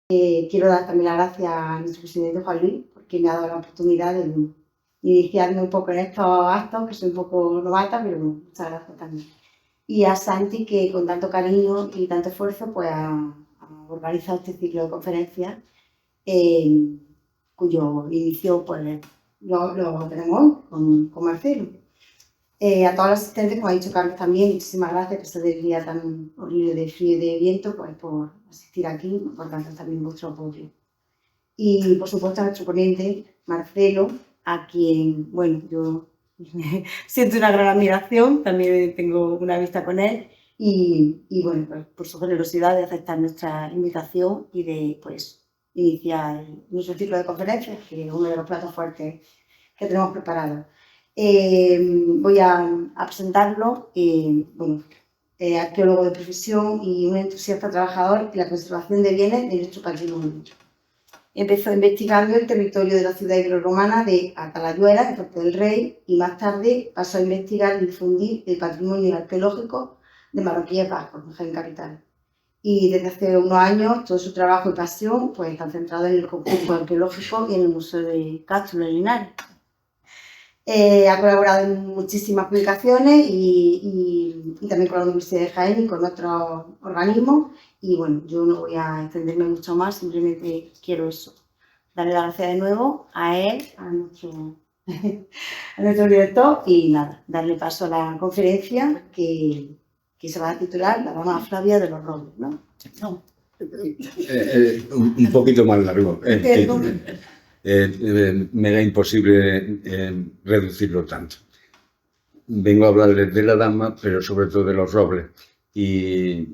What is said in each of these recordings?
Quiero dar también las gracias a nuestro presidente Juan Luis, porque me ha dado la oportunidad de iniciarme un poco en estos actos, que soy un poco novata, pero muchas gracias también. Y a Santi, que con tanto cariño y tanto esfuerzo pues, ha organizado este ciclo de conferencias, cuyo inicio pues, lo tenemos hoy con Marcelo. A todos los asistentes, como ha dicho Carlos también, muchísimas gracias, que este día tan horrible de frío y de viento, pues por asistir aquí, por tanto también vuestro apoyo. Y por supuesto a nuestro ponente, Marcelo, a quien, bueno, yo siento una gran admiración, también tengo una vista con él, y bueno, pues, por su generosidad de aceptar nuestra invitación y de pues iniciar nuestro ciclo de conferencias, que es uno de los platos fuertes que tenemos preparado. Voy a presentarlo, bueno, arqueólogo de profesión y un entusiasta trabajador en la conservación de bienes de nuestro patrimonio. Empezó investigando el territorio de la ciudad iberorromana de Atalayuela, en Puerto del Rey, y más tarde pasó a investigar y difundir el patrimonio arqueológico de Marroquíes Vascos, en Jaén Capital. Y desde hace unos años todo su trabajo y pasión pues, están centrados en el conjunto arqueológico y en el Museo de Castro de Linares. Ha colaborado en muchísimas publicaciones y también con la Universidad de Jaén y con otros organismos. Y bueno, yo no voy a extenderme mucho más, simplemente quiero eso. Darle las gracias de nuevo a él, a nuestro director y nada, darle paso a la conferencia que se va a titular La Dama Flavia de los Robles, ¿no? No. Un poquito más largo. Me era imposible reducirlo tanto. Vengo a hablarles de la dama, pero sobre todo de los robles. Y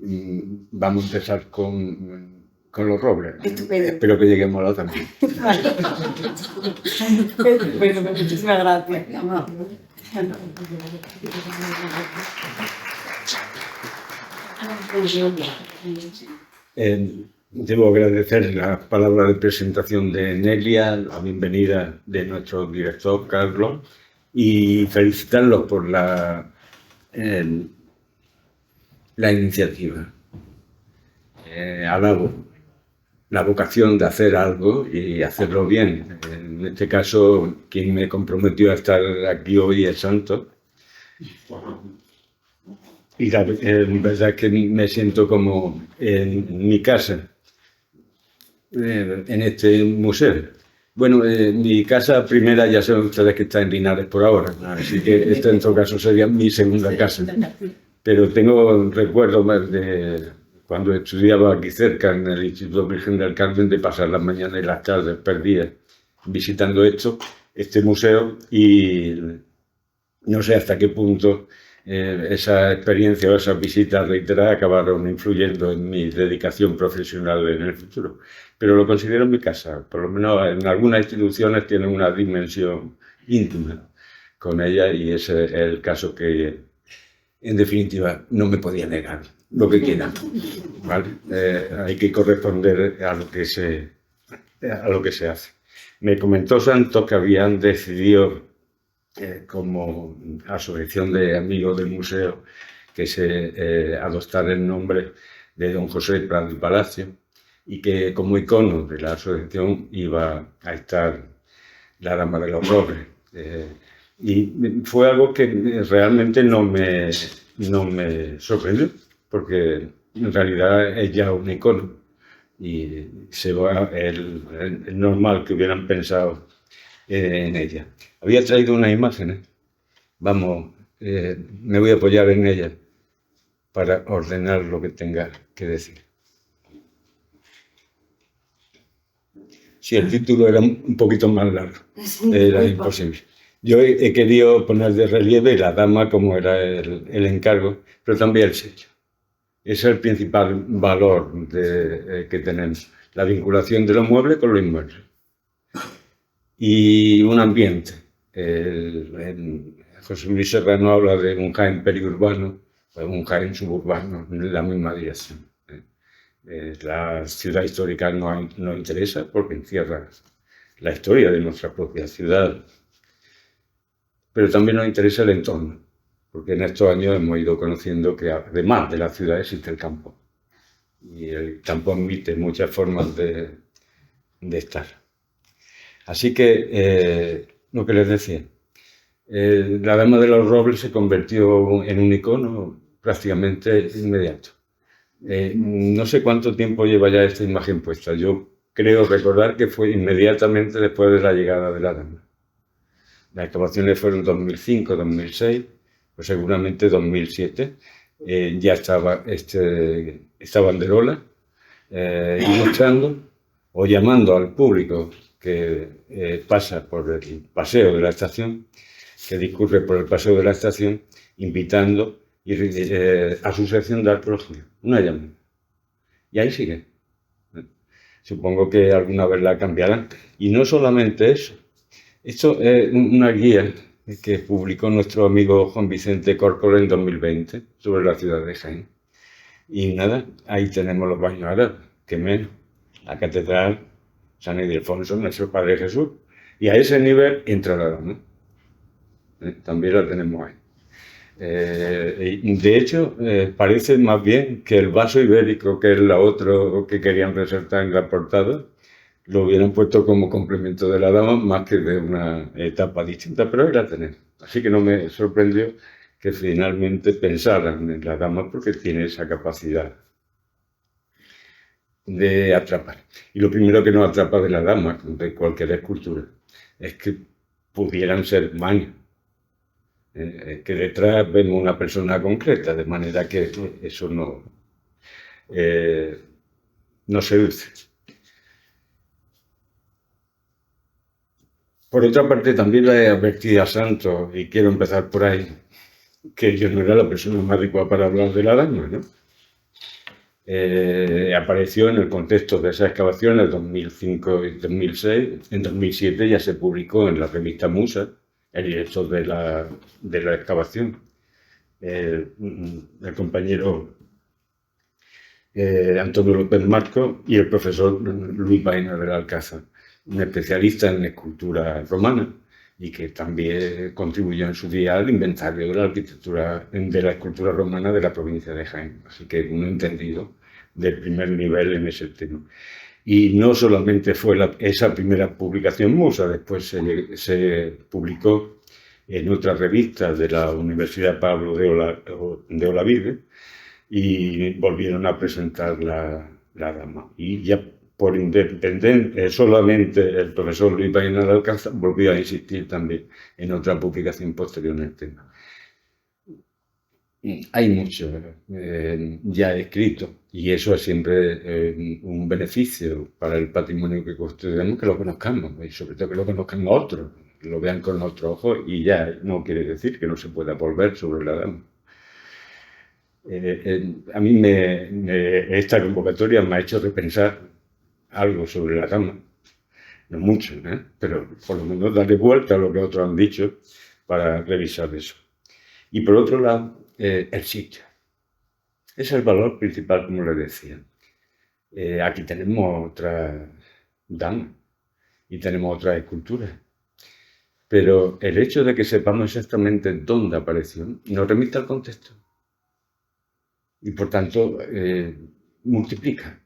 vamos a empezar con los robles. Estupendo. Espero que lleguemos a la también. Bueno, muchísimas gracias. Debo agradecer las palabras de presentación de Nelia, la bienvenida de nuestro director, Carlos, y felicitarlos por la iniciativa. Alabo la vocación de hacer algo y hacerlo bien. En este caso, quien me comprometió a estar aquí hoy es Santos. Y la verdad es que me siento como en mi casa, en este museo. Bueno, mi casa primera ya saben ustedes que está en Linares por ahora, así que esta en todo caso sería mi segunda casa. Pero tengo recuerdos de cuando estudiaba aquí cerca en el Instituto Virgen del Carmen de pasar las mañanas y las tardes perdidas visitando este museo y no sé hasta qué punto esa experiencia o esas visitas reiteradas acabaron influyendo en mi dedicación profesional en el futuro. Pero lo considero mi casa, por lo menos en algunas instituciones tienen una dimensión íntima con ella y ese es el caso que, en definitiva, no me podía negar, lo que quieran. ¿Vale? Hay que corresponder a lo que se hace. Me comentó Santos que habían decidido como asociación de amigos del museo que se adoptara el nombre de don José Prat del Palacio y que como icono de la asociación iba a estar la Dama de los Robles. Y fue algo que realmente no me sorprendió, porque en realidad es ya un icono y es normal que hubieran pensado en ella. Había traído unas imágenes, me voy a apoyar en ellas para ordenar lo que tenga que decir. Si el título era un poquito más largo, era imposible. Yo he querido poner de relieve la dama como era el encargo, pero también el sello. Ese es el principal valor que tenemos, la vinculación de los muebles con lo inmueble. Y un ambiente. José Luis Serrano habla de un Jaén periurbano, pues un Jaén suburbano, en la misma dirección. La ciudad histórica no interesa porque encierra la historia de nuestra propia ciudad, pero también nos interesa el entorno, porque en estos años hemos ido conociendo que además de la ciudad existe el campo. y tampoco admite muchas formas de estar. Así que, lo que les decía, la Dama de los Robles se convirtió en un icono prácticamente inmediato. No sé cuánto tiempo lleva ya esta imagen puesta. Yo creo recordar que fue inmediatamente después de la llegada de la Dama. Las excavaciones fueron 2005, 2006, pues seguramente 2007. Ya estaba esta banderola y mostrando o llamando al público que pasa por el paseo de la estación, que discurre por el paseo de la estación, invitando a su sección de arqueología, una llamada. Y ahí sigue. Supongo que alguna vez la cambiarán. Y no solamente eso. Esto es una guía que publicó nuestro amigo Juan Vicente Córcola en 2020 sobre la ciudad de Jaén. Y nada, ahí tenemos los baños árabes, que menos, la catedral, San Ildefonso, nuestro Padre Jesús. Y a ese nivel entra la Dama. También la tenemos ahí. De hecho, parece más bien que el vaso ibérico, que es la otra que querían resaltar en la portada, lo hubieran puesto como complemento de la Dama más que de una etapa distinta, pero ahí la tenemos. Así que no me sorprendió que finalmente pensaran en la Dama porque tiene esa capacidad de atrapar. Y lo primero que nos atrapa de la Dama, de cualquier escultura, es que pudieran ser humanos. Que detrás vemos una persona concreta, de manera que eso no seduce. Por otra parte, también le advertí a Santos, y quiero empezar por ahí, que yo no era la persona más adecuada para hablar de la Dama, ¿no? Apareció en el contexto de esas excavaciones en 2005 y 2006. En 2007 ya se publicó en la revista Musa el director de la excavación, el compañero Antonio López Marco, y el profesor Luis Baena del Alcázar, un especialista en escultura romana y que también contribuyó en su día al inventario de la arquitectura, de la escultura romana de la provincia de Jaén. Así que un entendido de primer nivel en ese tema. Y no solamente fue esa primera publicación Musa, después se publicó en otras revistas de la Universidad Pablo de Olavide y volvieron a presentar la Dama. Y ya por independencia, solamente el profesor Luis Baena de Alcázar volvió a insistir también en otra publicación posterior en el tema. Hay mucho ya escrito y eso es siempre un beneficio para el patrimonio que construyamos, que lo conozcamos y sobre todo que lo conozcan otros, lo vean con otros ojos y ya no quiere decir que no se pueda volver sobre la Dama. A mí esta convocatoria me ha hecho repensar algo sobre la Dama, no mucho, pero por lo menos darle vuelta a lo que otros han dicho para revisar eso. Y por otro lado, el sitio. Es el valor principal, como les decía. Aquí tenemos otra Dama y tenemos otras esculturas. Pero el hecho de que sepamos exactamente dónde apareció nos remite al contexto. Y por tanto, multiplica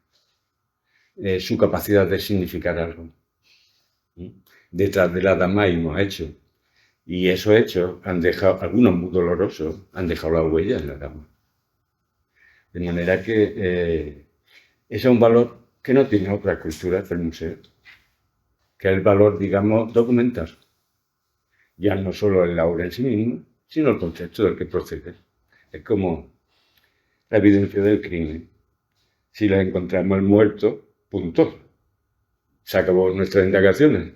su capacidad de significar algo. Detrás de la Dama hemos hecho. Y esos hechos han dejado, algunos muy dolorosos, han dejado la huella en la Dama. De manera que ese es un valor que no tiene otra escultura del museo, que es el valor, digamos, documental. Ya no solo la obra en sí misma, sino el contexto del que procede. Es como la evidencia del crimen. Si la encontramos muerto, punto. Se acabó nuestras indagaciones.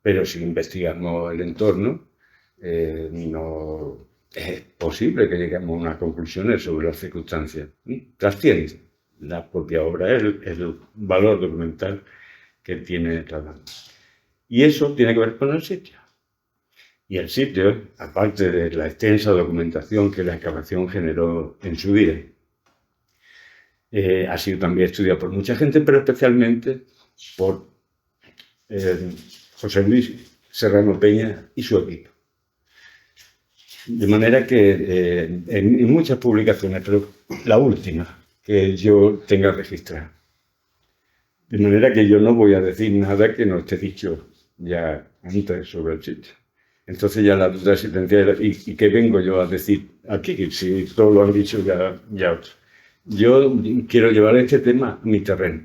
Pero si investigamos el entorno, no es posible que lleguemos a unas conclusiones sobre las circunstancias. Trasciende la propia obra, el valor documental que tiene la Dama. Y eso tiene que ver con el sitio. Y el sitio, aparte de la extensa documentación que la excavación generó en su día, ha sido también estudiado por mucha gente, pero especialmente por José Luis Serrano Peña y su equipo. De manera que en muchas publicaciones, pero la última, que yo tenga registrado. De manera que yo no voy a decir nada que no esté dicho ya antes sobre el sitio. Entonces ya la duda existencial, ¿y qué vengo yo a decir aquí? Si todo lo han dicho ya otros. Yo quiero llevar este tema a mi terreno.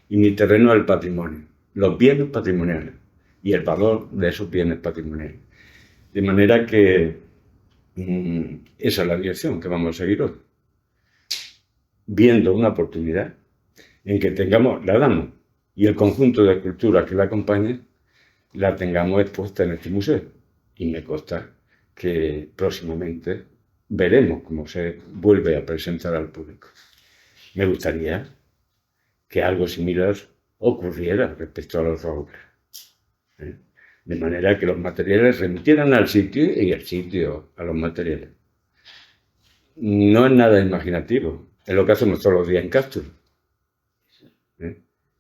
Y mi terreno es el patrimonio, los bienes patrimoniales y el valor de esos bienes patrimoniales. De manera que esa es la dirección que vamos a seguir hoy. Viendo una oportunidad en que tengamos, la damos, y el conjunto de cultura que la acompaña, la tengamos expuesta en este museo. Y me consta que próximamente veremos cómo se vuelve a presentar al público. Me gustaría que algo similar ocurriera respecto a los robles. De manera que los materiales remitieran al sitio y el sitio a los materiales. No es nada imaginativo, es lo que hacemos todos los días en Castro,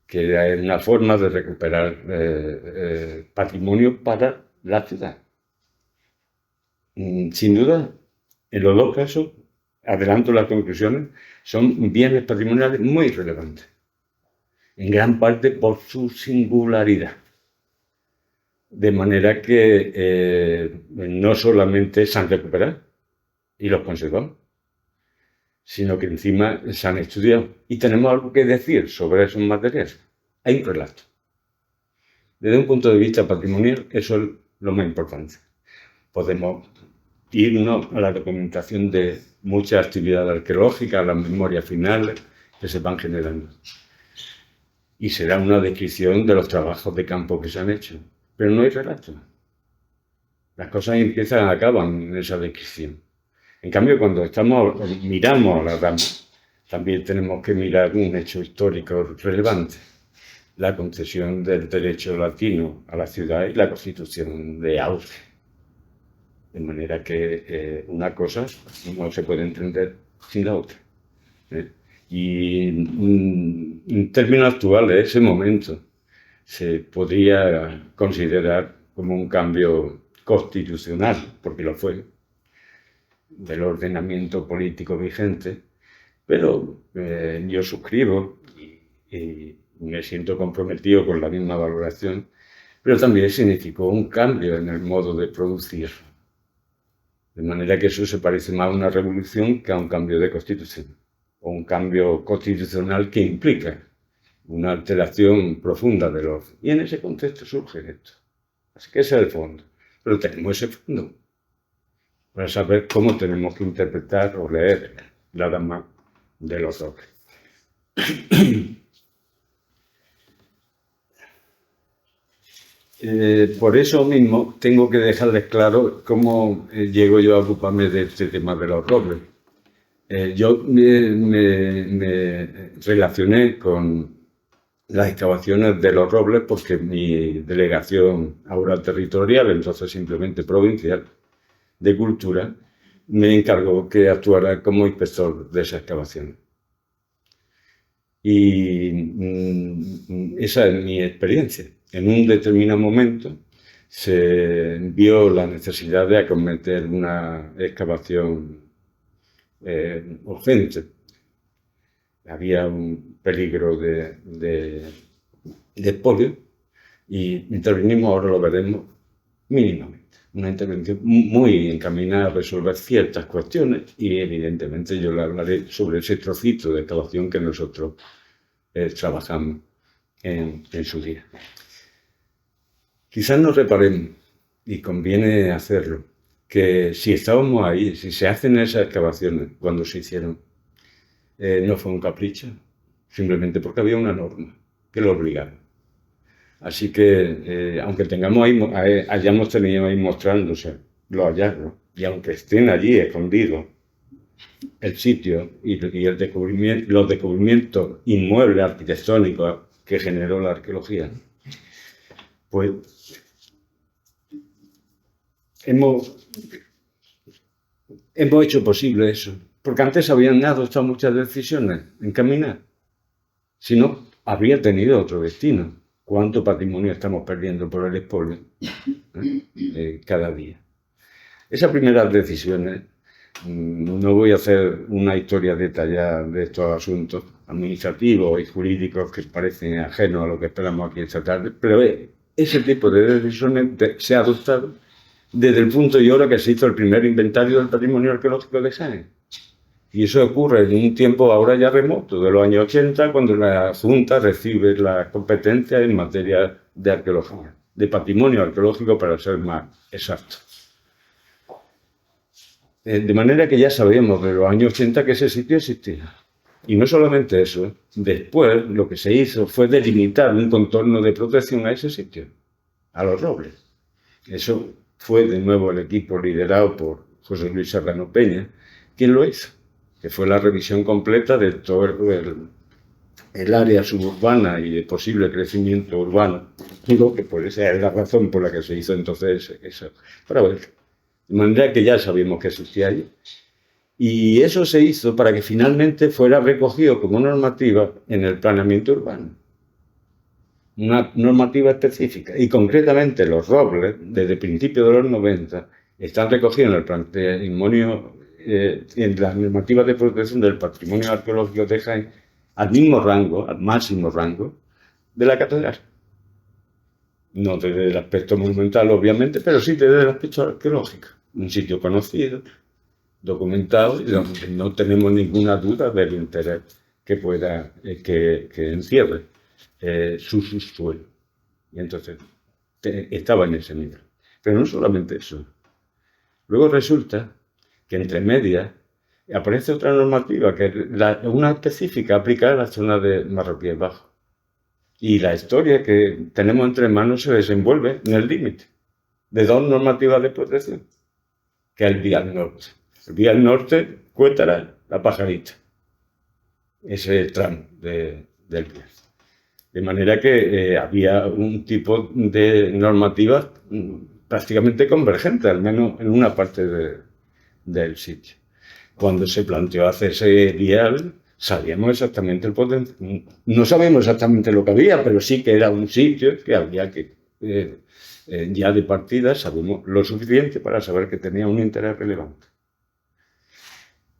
que es una forma de recuperar patrimonio para la ciudad. Sin duda, en los dos casos, adelanto las conclusiones, son bienes patrimoniales muy relevantes, en gran parte por su singularidad. De manera que no solamente se han recuperado y los conservamos, sino que encima se han estudiado y tenemos algo que decir sobre esos materiales. Hay un relato. Desde un punto de vista patrimonial, eso es lo más importante. Podemos irnos a la documentación de muchas actividades arqueológicas, a las memorias finales que se van generando. Y será una descripción de los trabajos de campo que se han hecho. Pero no hay relato. Las cosas empiezan y acaban en esa descripción. En cambio, cuando miramos a la dama, también tenemos que mirar un hecho histórico relevante. La concesión del derecho latino a la ciudad y la constitución de Auge. De manera que una cosa no se puede entender sin la otra. Y en términos actuales, ese momento se podría considerar como un cambio constitucional, porque lo fue, del ordenamiento político vigente, pero yo suscribo y me siento comprometido con la misma valoración, pero también significó un cambio en el modo de producir. De manera que eso se parece más a una revolución que a un cambio de constitución, o un cambio constitucional que implica una alteración profunda de los... Y en ese contexto surge esto. Así que ese es el fondo. Pero tenemos ese fondo para saber cómo tenemos que interpretar o leer la dama de los robles. Por eso mismo tengo que dejarles claro cómo llego yo a ocuparme de este tema de los robles. Yo me relacioné con las excavaciones de los robles porque mi delegación ahora territorial, entonces simplemente provincial, de cultura, me encargó que actuara como inspector de esas excavaciones. Y esa es mi experiencia. En un determinado momento se vio la necesidad de acometer una excavación urgente. Había un peligro de expolio y intervenimos, ahora lo veremos, mínimamente. Una intervención muy encaminada a resolver ciertas cuestiones y evidentemente yo le hablaré sobre ese trocito de excavación que nosotros trabajamos en su día. Quizás nos reparemos, y conviene hacerlo, que si estábamos ahí, si se hacen esas excavaciones cuando se hicieron, no fue un capricho, simplemente porque había una norma que lo obligaba. Así que, aunque hayamos tenido ahí mostrándose los hallazgos, y aunque estén allí escondidos el sitio y los descubrimientos inmuebles arquitectónicos que generó la arqueología, pues hemos hecho posible eso. Porque antes habían adoptado muchas decisiones en caminar. Si no, habría tenido otro destino. ¿Cuánto patrimonio estamos perdiendo por el expolio cada día? Esas primeras decisiones No voy a hacer una historia detallada de estos asuntos administrativos y jurídicos que parecen ajenos a lo que esperamos aquí esta tarde, pero ese tipo de decisiones se ha adoptado desde el punto y hora que se hizo el primer inventario del patrimonio arqueológico de Jaén. Y eso ocurre en un tiempo ahora ya remoto, de los años 80, cuando la Junta recibe la competencia en materia de arqueología, de patrimonio arqueológico para ser más exacto. De manera que ya sabíamos de los años 80 que ese sitio existía. Y no solamente eso, después lo que se hizo fue delimitar un contorno de protección a ese sitio, a los robles. Eso fue de nuevo el equipo liderado por José Luis Serrano Peña quien lo hizo, que fue la revisión completa de todo el área suburbana y de posible crecimiento urbano. Digo que por esa es la razón por la que se hizo entonces eso. Para ver. De manera que ya sabíamos que existía allí. Y eso se hizo para que finalmente fuera recogido como normativa en el planeamiento urbano. Una normativa específica. Y concretamente los robles, desde principios de los 90, están recogidos en el patrimonio, en las normativas de protección del patrimonio arqueológico de Jaén, al mismo rango, al máximo rango, de la catedral. No desde el aspecto monumental, obviamente, pero sí desde el aspecto arqueológico. Un sitio conocido, documentado, y donde no tenemos ninguna duda del interés que pueda, que encierre su subsuelo. Y entonces estaba en ese nivel. Pero no solamente eso. Luego resulta que entre medias aparece otra normativa, que es una específica aplicada a la zona de Marroquíes Bajo. Y la historia que tenemos entre manos se desenvuelve en el límite de dos normativas de protección, que es el Vial Norte. El Vial Norte, Cuétara, La Pajarita. Ese es el tramo del vial. De manera que había un tipo de normativas prácticamente convergente, al menos en una parte del sitio. Cuando se planteó hacer ese vial, sabíamos exactamente el potencial. No sabíamos exactamente lo que había, pero sí que era un sitio que había que, ya de partida, sabíamos lo suficiente para saber que tenía un interés relevante.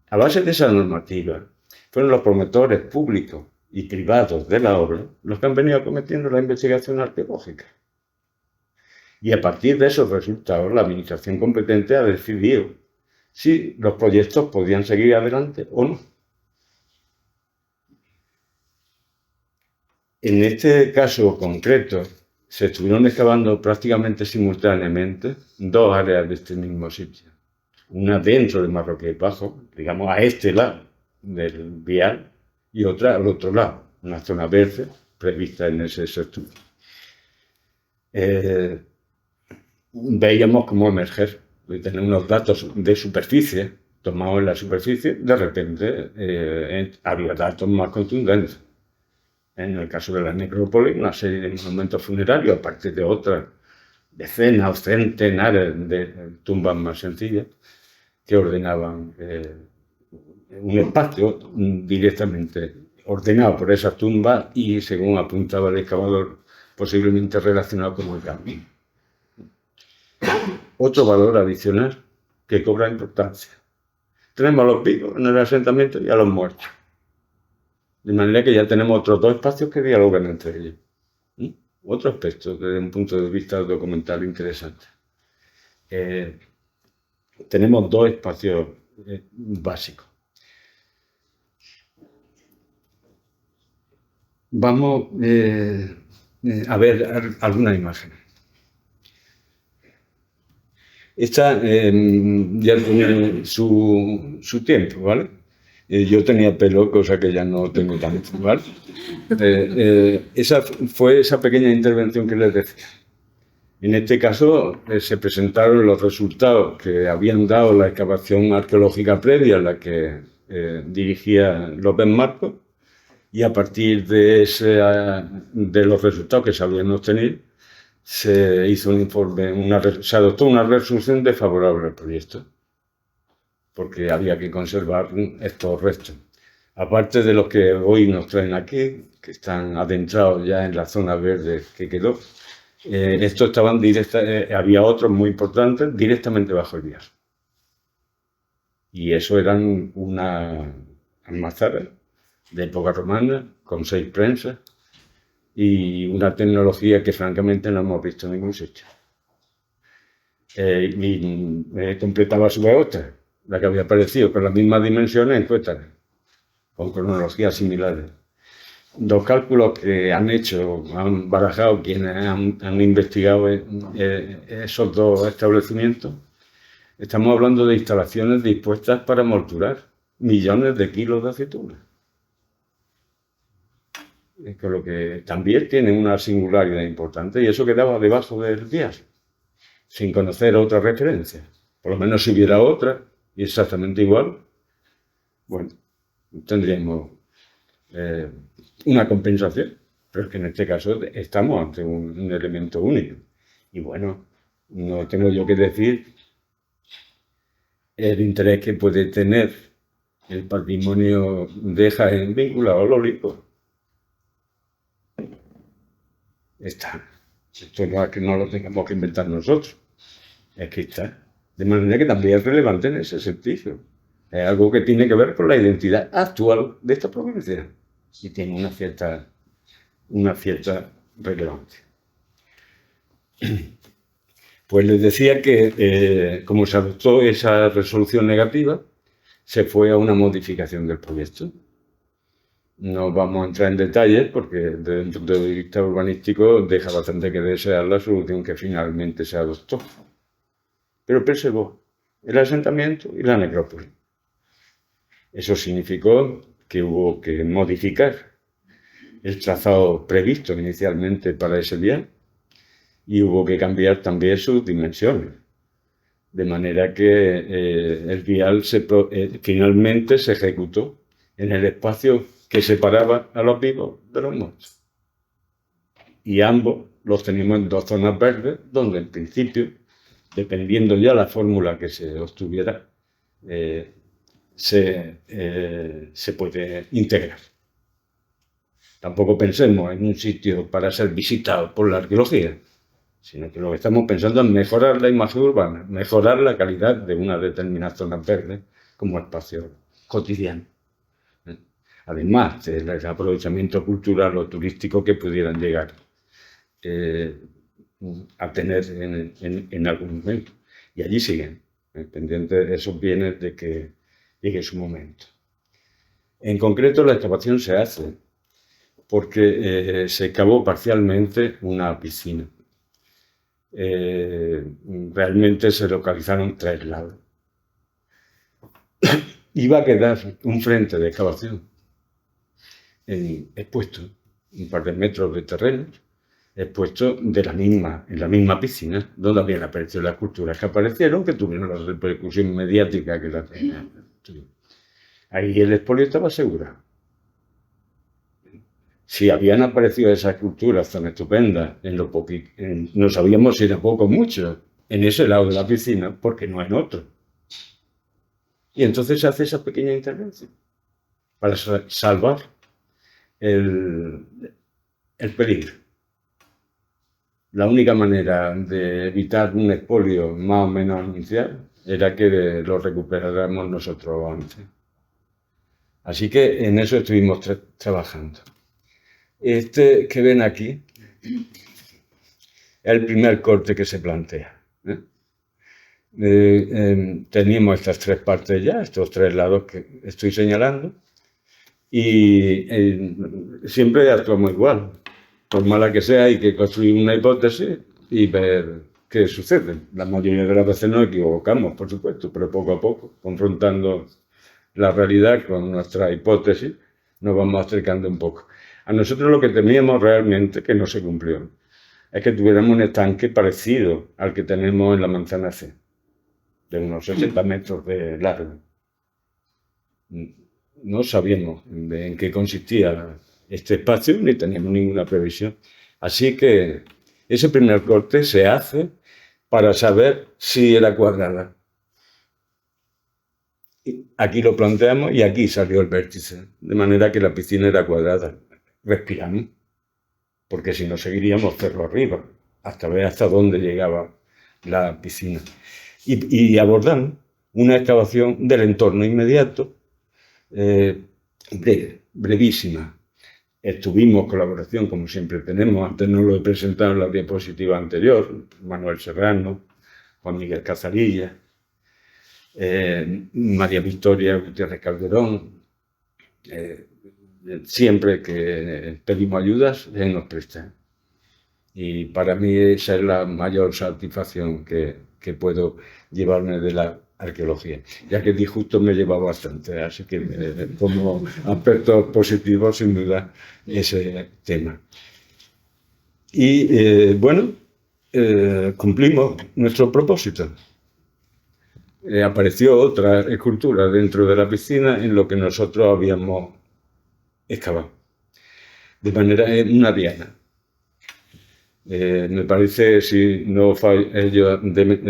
A base de esa normativa, fueron los promotores públicos y privados de la obra los que han venido acometiendo la investigación arqueológica. Y a partir de esos resultados, la administración competente ha decidido si los proyectos podían seguir adelante o no. En este caso concreto, se estuvieron excavando prácticamente simultáneamente dos áreas de este mismo sitio. Una dentro de Marroquíes Bajo, digamos a este lado del vial, y otra al otro lado, una zona verde prevista en ese sector. Veíamos cómo emerger, tener unos datos de superficie, tomados en la superficie, de repente había datos más contundentes. En el caso de la necrópolis, una serie de monumentos funerarios, aparte de otras decenas o centenares de tumbas más sencillas, que ordenaban un espacio directamente ordenado por esas tumbas y, según apuntaba el excavador, posiblemente relacionado con el camino. Otro valor adicional que cobra importancia. Tenemos a los vivos en el asentamiento y a los muertos. De manera que ya tenemos otros dos espacios que dialogan entre ellos. Otro aspecto desde un punto de vista documental interesante. Tenemos dos espacios básicos. Vamos a ver algunas imágenes. Esta ya tiene su tiempo, ¿vale? Yo tenía pelo, cosa que ya no tengo tanto, ¿vale? Esa fue esa pequeña intervención que les decía. En este caso se presentaron los resultados que habían dado la excavación arqueológica previa a la que dirigía López Marcos, y a partir de los resultados que se habían obtenido, se hizo un informe, se adoptó una resolución desfavorable al proyecto, porque había que conservar estos restos. Aparte de los que hoy nos traen aquí, que están adentrados ya en la zona verde que quedó, estos estaban había otros muy importantes directamente bajo el vial. Y eso eran una almazara de época romana, con 6 prensas, y una tecnología que francamente no hemos visto en ningún sitio. Y completaba a su vez otra, la que había aparecido con las mismas dimensiones en Cuétara, con cronologías similares. 2 cálculos que han hecho, han barajado quienes han investigado esos 2 establecimientos. Estamos hablando de instalaciones dispuestas para molturar millones de kilos de aceitunas. Con lo que también tiene una singularidad importante, y eso quedaba debajo del viaje, sin conocer otra referencia. Por lo menos si hubiera otra, y exactamente igual, bueno, tendríamos una compensación, pero es que en este caso estamos ante un elemento único. Y bueno, no tengo yo que decir el interés que puede tener el patrimonio de Jaén vinculado al olivo. Está. Esto no es que no lo tengamos que inventar nosotros, es que está. De manera que también es relevante en ese sentido. Es algo que tiene que ver con la identidad actual de esta provincia y tiene una cierta relevancia. Pues les decía que, como se adoptó esa resolución negativa, se fue a una modificación del proyecto. No vamos a entrar en detalles porque desde un punto de vista urbanístico deja bastante que desear la solución que finalmente se adoptó. Pero preservó el asentamiento y la necrópolis. Eso significó que hubo que modificar el trazado previsto inicialmente para ese vial y hubo que cambiar también sus dimensiones. De manera que el vial finalmente se ejecutó en el espacio que separaba a los vivos de los muertos. Y ambos los teníamos en 2 zonas verdes, donde en principio, dependiendo ya la fórmula que se obtuviera, se puede integrar. Tampoco pensemos en un sitio para ser visitado por la arqueología, sino que lo que estamos pensando es mejorar la imagen urbana, mejorar la calidad de una determinada zona verde como espacio cotidiano. Además del aprovechamiento cultural o turístico que pudieran llegar a tener en algún momento. Y allí siguen, pendientes de esos bienes de que llegue su momento. En concreto, la excavación se hace porque se cavó parcialmente una piscina. Realmente se localizaron 3 lados. Iba a quedar un frente de excavación expuesto, un par de metros de terreno, expuesto en la misma piscina, donde habían aparecido las esculturas que aparecieron, que tuvieron la repercusión mediática que la tenían. Ahí el expolio estaba asegurado. Si habían aparecido esas esculturas tan estupendas, no sabíamos si era poco o mucho, en ese lado de la piscina, porque no en otro. Y entonces se hace esa pequeña intervención para salvar el peligro. La única manera de evitar un expolio más o menos inicial era que lo recuperáramos nosotros antes. Así que en eso estuvimos trabajando. Este que ven aquí es el primer corte que se plantea. Teníamos estas 3 partes ya, estos 3 lados que estoy señalando, y siempre actuamos igual. Por mala que sea, hay que construir una hipótesis y ver qué sucede. La mayoría de las veces nos equivocamos, por supuesto, pero poco a poco, confrontando la realidad con nuestra hipótesis, nos vamos acercando un poco. A nosotros lo que temíamos realmente, que no se cumplió, es que tuviéramos un estanque parecido al que tenemos en la Manzana C, de unos 60 metros de largo. No sabíamos en qué consistía este espacio ni teníamos ninguna previsión. Así que ese primer corte se hace para saber si era cuadrada. Aquí lo planteamos y aquí salió el vértice, de manera que la piscina era cuadrada. Respiramos, porque si no seguiríamos cerro arriba, hasta ver hasta dónde llegaba la piscina. Y abordamos una excavación del entorno inmediato, brevísima. Tuvimos colaboración, como siempre tenemos, antes no lo he presentado en la diapositiva anterior, Manuel Serrano, Juan Miguel Cazarilla, María Victoria Gutiérrez Calderón. Siempre que pedimos ayudas, él nos presta. Y para mí esa es la mayor satisfacción que puedo llevarme de la arqueología, ya que justo me lleva bastante, así que como aspecto positivo, sin duda, ese tema. Y bueno, cumplimos nuestro propósito. Apareció otra escultura dentro de la piscina en lo que nosotros habíamos excavado, de manera una diana. Me parece, si no fallo,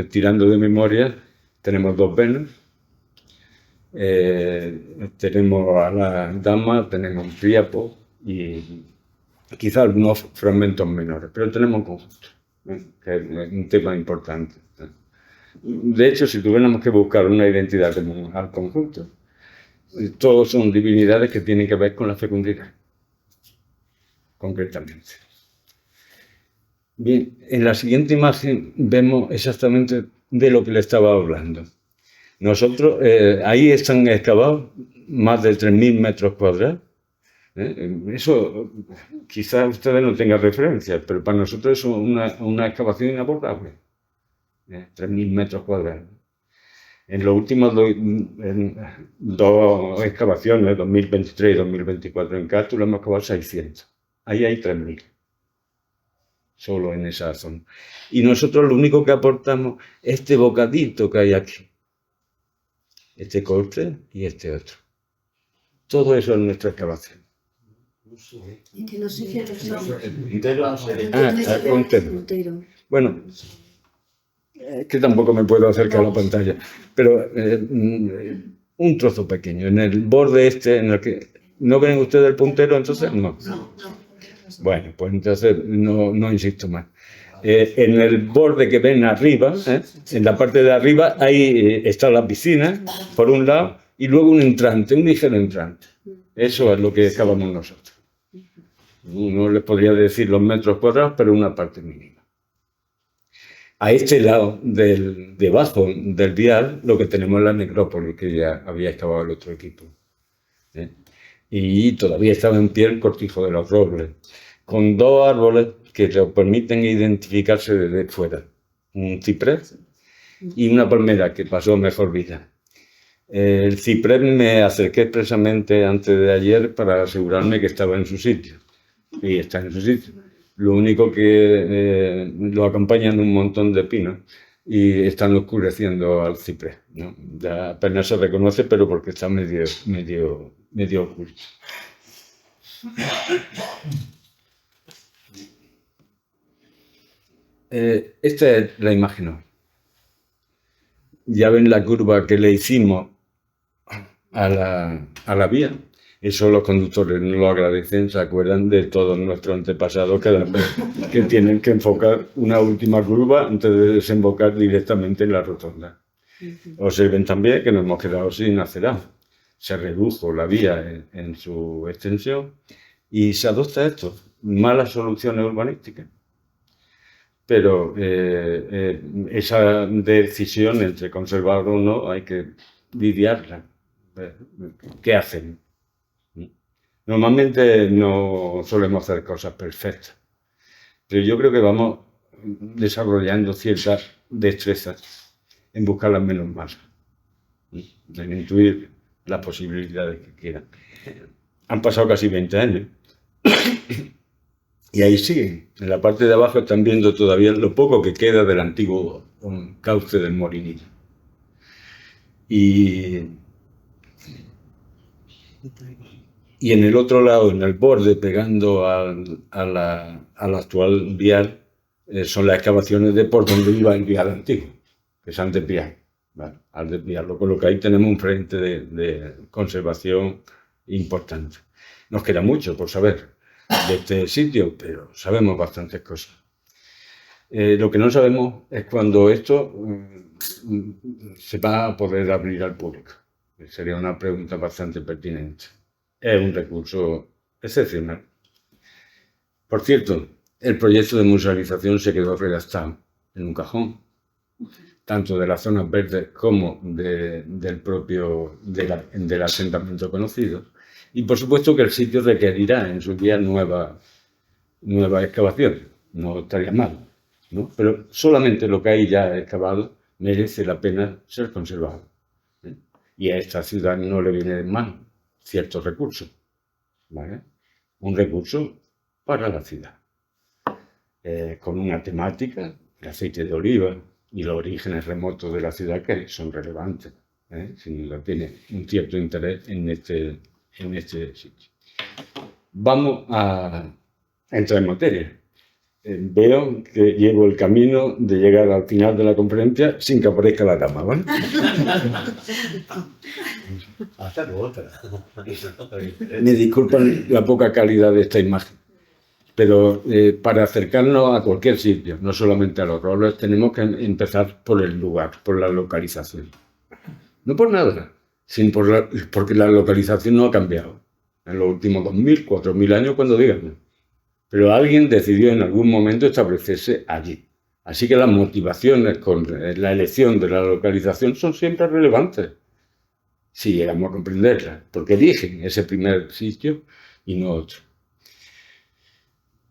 tirando de memoria, tenemos 2 Venus, tenemos a la dama, tenemos un Priapo y quizá algunos fragmentos menores, pero tenemos un conjunto, que es un tema importante. De hecho, si tuviéramos que buscar una identidad común al conjunto, todos son divinidades que tienen que ver con la fecundidad, concretamente. Bien, en la siguiente imagen vemos exactamente de lo que le estaba hablando. Nosotros, ahí están excavados más de 3.000 metros cuadrados. Eso quizás ustedes no tengan referencia, pero para nosotros es una excavación inabordable. 3.000 metros cuadrados. En los últimos 2 excavaciones, 2023 y 2024 en Cástulo, hemos excavado 600. Ahí hay 3.000. Solo en esa zona. Y nosotros lo único que aportamos es este bocadito que hay aquí. Este corte y este otro. Todo eso es nuestra excavación. Bueno, es que tampoco me puedo acercar a la pantalla, pero un trozo pequeño, en el borde este, en el que... ¿No ven ustedes el puntero entonces? No. Bueno, pues entonces no insisto más. En el borde que ven arriba, en la parte de arriba, ahí está la piscina, por un lado, y luego un entrante, un ligero entrante. Eso es lo que excavamos nosotros. No les podría decir los metros cuadrados, pero una parte mínima. A este lado, debajo del vial, lo que tenemos es la necrópolis, que ya había excavado el otro equipo. Y todavía estaba en pie el cortijo de los robles, con 2 árboles que le permiten identificarse desde fuera. Un ciprés y una palmera que pasó mejor vida. El ciprés me acerqué expresamente antes de ayer para asegurarme que estaba en su sitio. Y está en su sitio. Lo único que lo acompañan un montón de pinos y están oscureciendo al ciprés, ¿no? Ya apenas se reconoce, pero porque está medio oculto. Esta es la imagen hoy. Ya ven la curva que le hicimos a la vía. Eso los conductores no lo agradecen, se acuerdan de todos nuestros antepasados cada vez que tienen que enfocar una última curva antes de desembocar directamente en la rotonda. Observen también que nos hemos quedado sin acerado. Se redujo la vía en su extensión y se adopta esto, malas soluciones urbanísticas. Pero esa decisión entre conservar o no hay que lidiarla. ¿Qué hacen? Normalmente no solemos hacer cosas perfectas, pero yo creo que vamos desarrollando ciertas destrezas en buscar las menos malas, en intuir las posibilidades que quieran. Han pasado casi 20 años y ahí siguen. En la parte de abajo están viendo todavía lo poco que queda del antiguo cauce del Morinillo. Y en el otro lado, en el borde, pegando al actual vial, son las excavaciones de por donde iba el vial antiguo, que se han desviado. Bueno, al desviarlo, con lo que ahí tenemos un frente de conservación importante. Nos queda mucho por saber de este sitio, pero sabemos bastantes cosas. Lo que no sabemos es cuándo esto se va a poder abrir al público. Sería una pregunta bastante pertinente. Es un recurso excepcional. Por cierto, el proyecto de musealización se quedó redactado en un cajón, tanto de las zonas verdes como del asentamiento conocido. Y por supuesto que el sitio requerirá en su día nueva excavación. No estaría mal, ¿no? Pero solamente lo que hay ya excavado merece la pena ser conservado. Y a esta ciudad no le viene mal ciertos recursos, ¿vale? Un recurso para la ciudad, con una temática, el aceite de oliva y los orígenes remotos de la ciudad que son relevantes, si no tiene un cierto interés en este sitio. Vamos a entrar en materia. Veo que llevo el camino de llegar al final de la conferencia sin que aparezca la cama, ¿vale? Hasta otra. Me disculpan la poca calidad de esta imagen, pero para acercarnos a cualquier sitio, no solamente a los robles, tenemos que empezar por el lugar, por la localización. No por nada, sino porque la localización no ha cambiado en los últimos 2000, 4000 años, cuando digan. Pero alguien decidió en algún momento establecerse allí. Así que las motivaciones con la elección de la localización son siempre relevantes, si llegamos a comprenderlas, porque eligen ese primer sitio y no otro.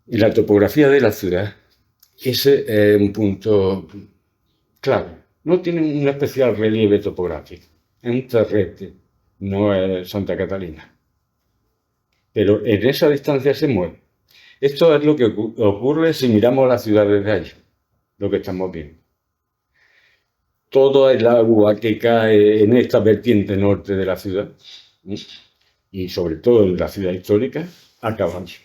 Y la topografía de la ciudad, ese es un punto clave. No tiene un especial relieve topográfico. Es un terrete, no es Santa Catalina. Pero en esa distancia se mueve. Esto es lo que ocurre si miramos la ciudad desde allí, lo que estamos viendo. Todo el agua que cae en esta vertiente norte de la ciudad, y sobre todo en la ciudad histórica, acaba allí.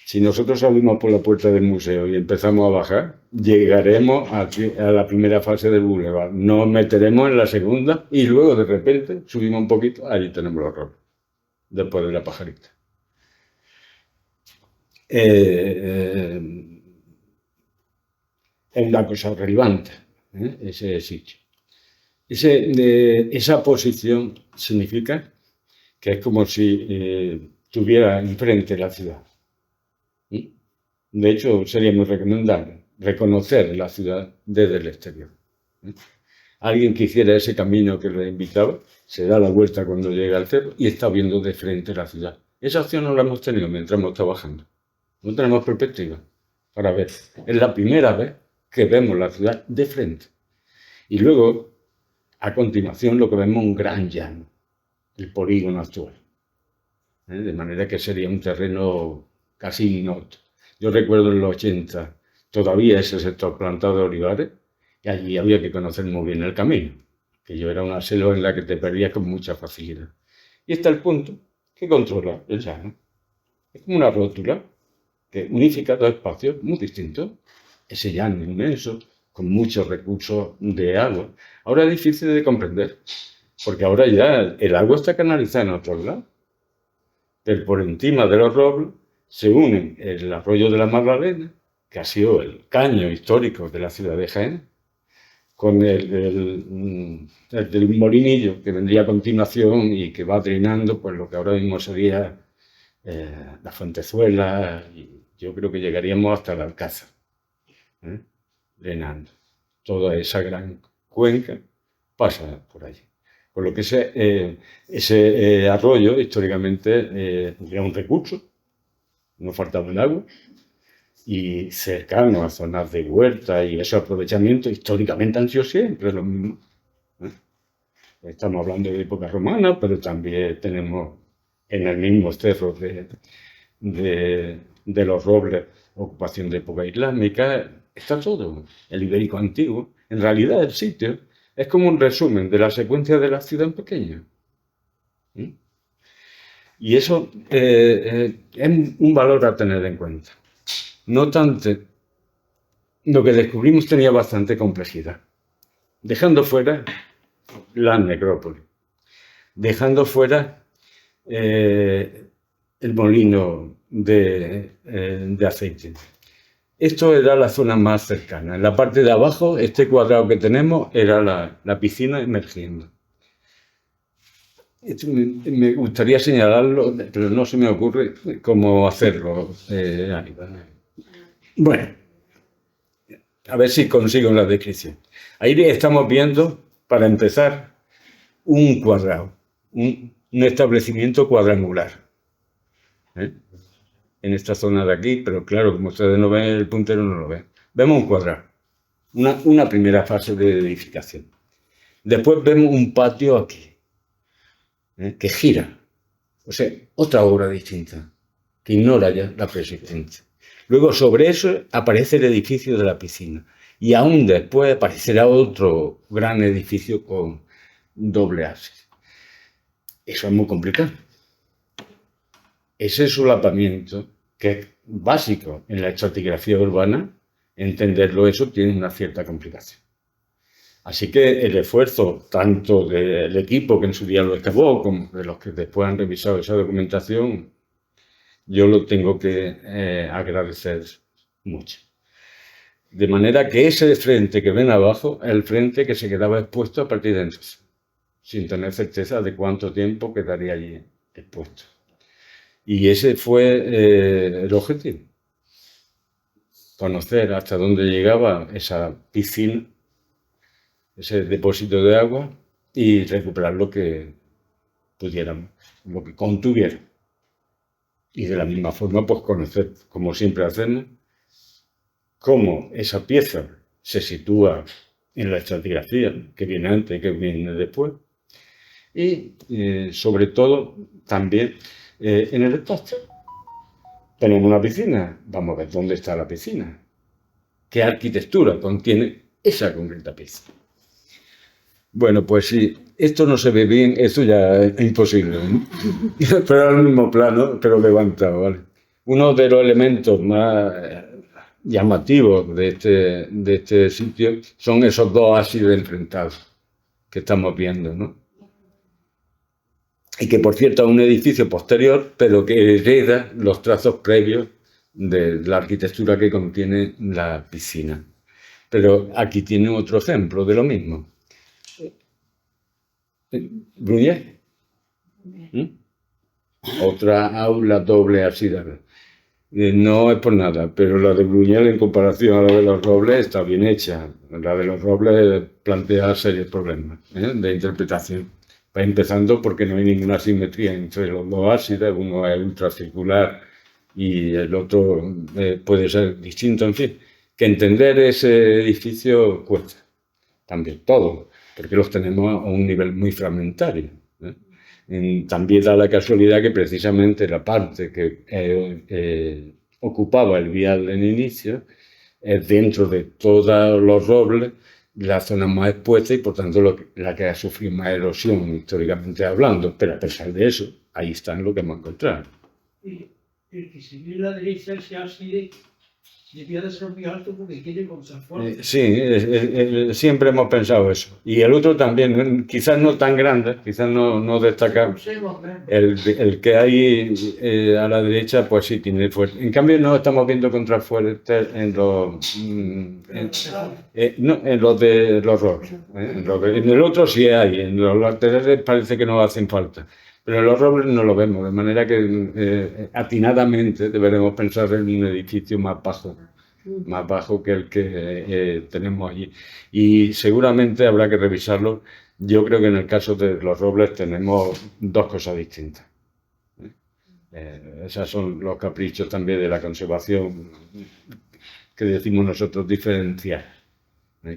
Si nosotros salimos por la puerta del museo y empezamos a bajar, llegaremos a la primera fase del boulevard. Nos meteremos en la segunda y luego de repente subimos un poquito, allí tenemos los robles, después de la pajarita. Es una cosa relevante, ese sitio. Esa posición significa que es como si tuviera enfrente la ciudad. De hecho, sería muy recomendable reconocer la ciudad desde el exterior. Alguien que hiciera ese camino que le invitaba, se da la vuelta cuando llega al cerro y está viendo de frente la ciudad. Esa opción no la hemos tenido mientras hemos estado bajando. No tenemos perspectiva para ver. Es la primera vez que vemos la ciudad de frente. Y luego, a continuación, lo que vemos es un gran llano, el polígono actual. De manera que sería un terreno casi ignoto. Yo recuerdo en los 80, todavía ese sector plantado de olivares, y allí había que conocer muy bien el camino, que yo era una selva en la que te perdías con mucha facilidad. Y está el punto que controla el llano. Es como una rótula que unifica dos espacios muy distintos. Ese llano inmenso, con muchos recursos de agua. Ahora es difícil de comprender, porque ahora ya el agua está canalizada en otros lados. Pero por encima de los robles se unen el arroyo de la Magdalena, que ha sido el caño histórico de la ciudad de Jaén, con el del Molinillo, que vendría a continuación y que va drenando pues, lo que ahora mismo sería la Fuentezuela, y yo creo que llegaríamos hasta el Alcázar, drenando. Toda esa gran cuenca pasa por allí. Por lo que ese arroyo históricamente era un recurso, no faltaba el agua, y cercano a zonas de huerta y ese aprovechamiento históricamente han sido siempre lo mismo. Estamos hablando de época romana, pero también tenemos en el mismo cerro de los robles ocupación de época islámica. Está todo, el ibérico antiguo. En realidad el sitio es como un resumen de la secuencia de la ciudad en pequeño. Y eso es un valor a tener en cuenta. No obstante, lo que descubrimos tenía bastante complejidad. Dejando fuera la necrópolis, dejando fuera el molino de aceite, Esto era la zona más cercana. En la parte de abajo, este cuadrado que tenemos era la piscina emergiendo. Esto me gustaría señalarlo, pero no se me ocurre cómo hacerlo. Bueno, a ver si consigo la descripción. Ahí estamos viendo, para empezar, un cuadrado, un establecimiento cuadrangular. ¿Eh? En esta zona de aquí, pero claro, como ustedes no ven, el puntero no lo ven. Vemos un cuadrado, una primera fase de edificación. Después vemos un patio aquí, que gira. O sea, otra obra distinta, que ignora ya la preexistencia. Luego, sobre eso, aparece el edificio de la piscina. Y aún después aparecerá otro gran edificio con doble ábside. Eso es muy complicado. Ese solapamiento, que es básico en la estratigrafía urbana, entenderlo eso tiene una cierta complicación. Así que el esfuerzo tanto del equipo que en su día lo excavó, como de los que después han revisado esa documentación, yo lo tengo que agradecer mucho. De manera que ese frente que ven abajo es el frente que se quedaba expuesto a partir de entonces, sin tener certeza de cuánto tiempo quedaría allí expuesto. Y ese fue el objetivo, conocer hasta dónde llegaba esa piscina, ese depósito de agua, y recuperar lo que pudiéramos, lo que contuviera. Y de la misma forma, pues conocer, como siempre hacemos, cómo esa pieza se sitúa en la estratigrafía, que viene antes y que viene después, y sobre todo también en el espacio. Tenemos una piscina, vamos a ver dónde está la piscina, qué arquitectura contiene esa concreta pieza. Bueno, pues si esto no se ve bien, esto ya es imposible, ¿no? Pero al mismo plano, pero levantado, ¿vale? Uno de los elementos más llamativos de este sitio son esos dos ábsides enfrentados que estamos viendo, ¿no? Y que, por cierto, es un edificio posterior, pero que hereda los trazos previos de la arquitectura que contiene la piscina. Pero aquí tiene otro ejemplo de lo mismo. Brunier. Otra aula doble ábside. No es por nada, pero la de Bruniel en comparación a la de los Robles está bien hecha. La de los Robles plantea serios problemas de interpretación. Va empezando porque no hay ninguna simetría entre los dos ábsides, uno es ultracircular y el otro puede ser distinto, en fin. Que entender ese edificio cuesta también, todo, porque los tenemos a un nivel muy fragmentario. También da la casualidad que precisamente la parte que ocupaba el vial en inicio es dentro de todos los robles la zona más expuesta y por tanto la que ha sufrido más erosión históricamente hablando, pero a pesar de eso, ahí están lo que hemos encontrado. Y que si mira a la derecha ese ábside debía de ser muy alto porque quiere contrafuerza. Sí, siempre hemos pensado eso. Y el otro también, quizás no tan grande, quizás no destacable. El que hay a la derecha, pues sí tiene fuerte. En cambio, no estamos viendo contrafuertes en los, no, en los de los robles. En el otro sí hay, en los laterales parece que no hacen falta. Pero en los robles no lo vemos, de manera que atinadamente deberemos pensar en un edificio más bajo que el que tenemos allí. Y seguramente habrá que revisarlo. Yo creo que en el caso de los robles tenemos dos cosas distintas. Esos son los caprichos también de la conservación que decimos nosotros diferenciar.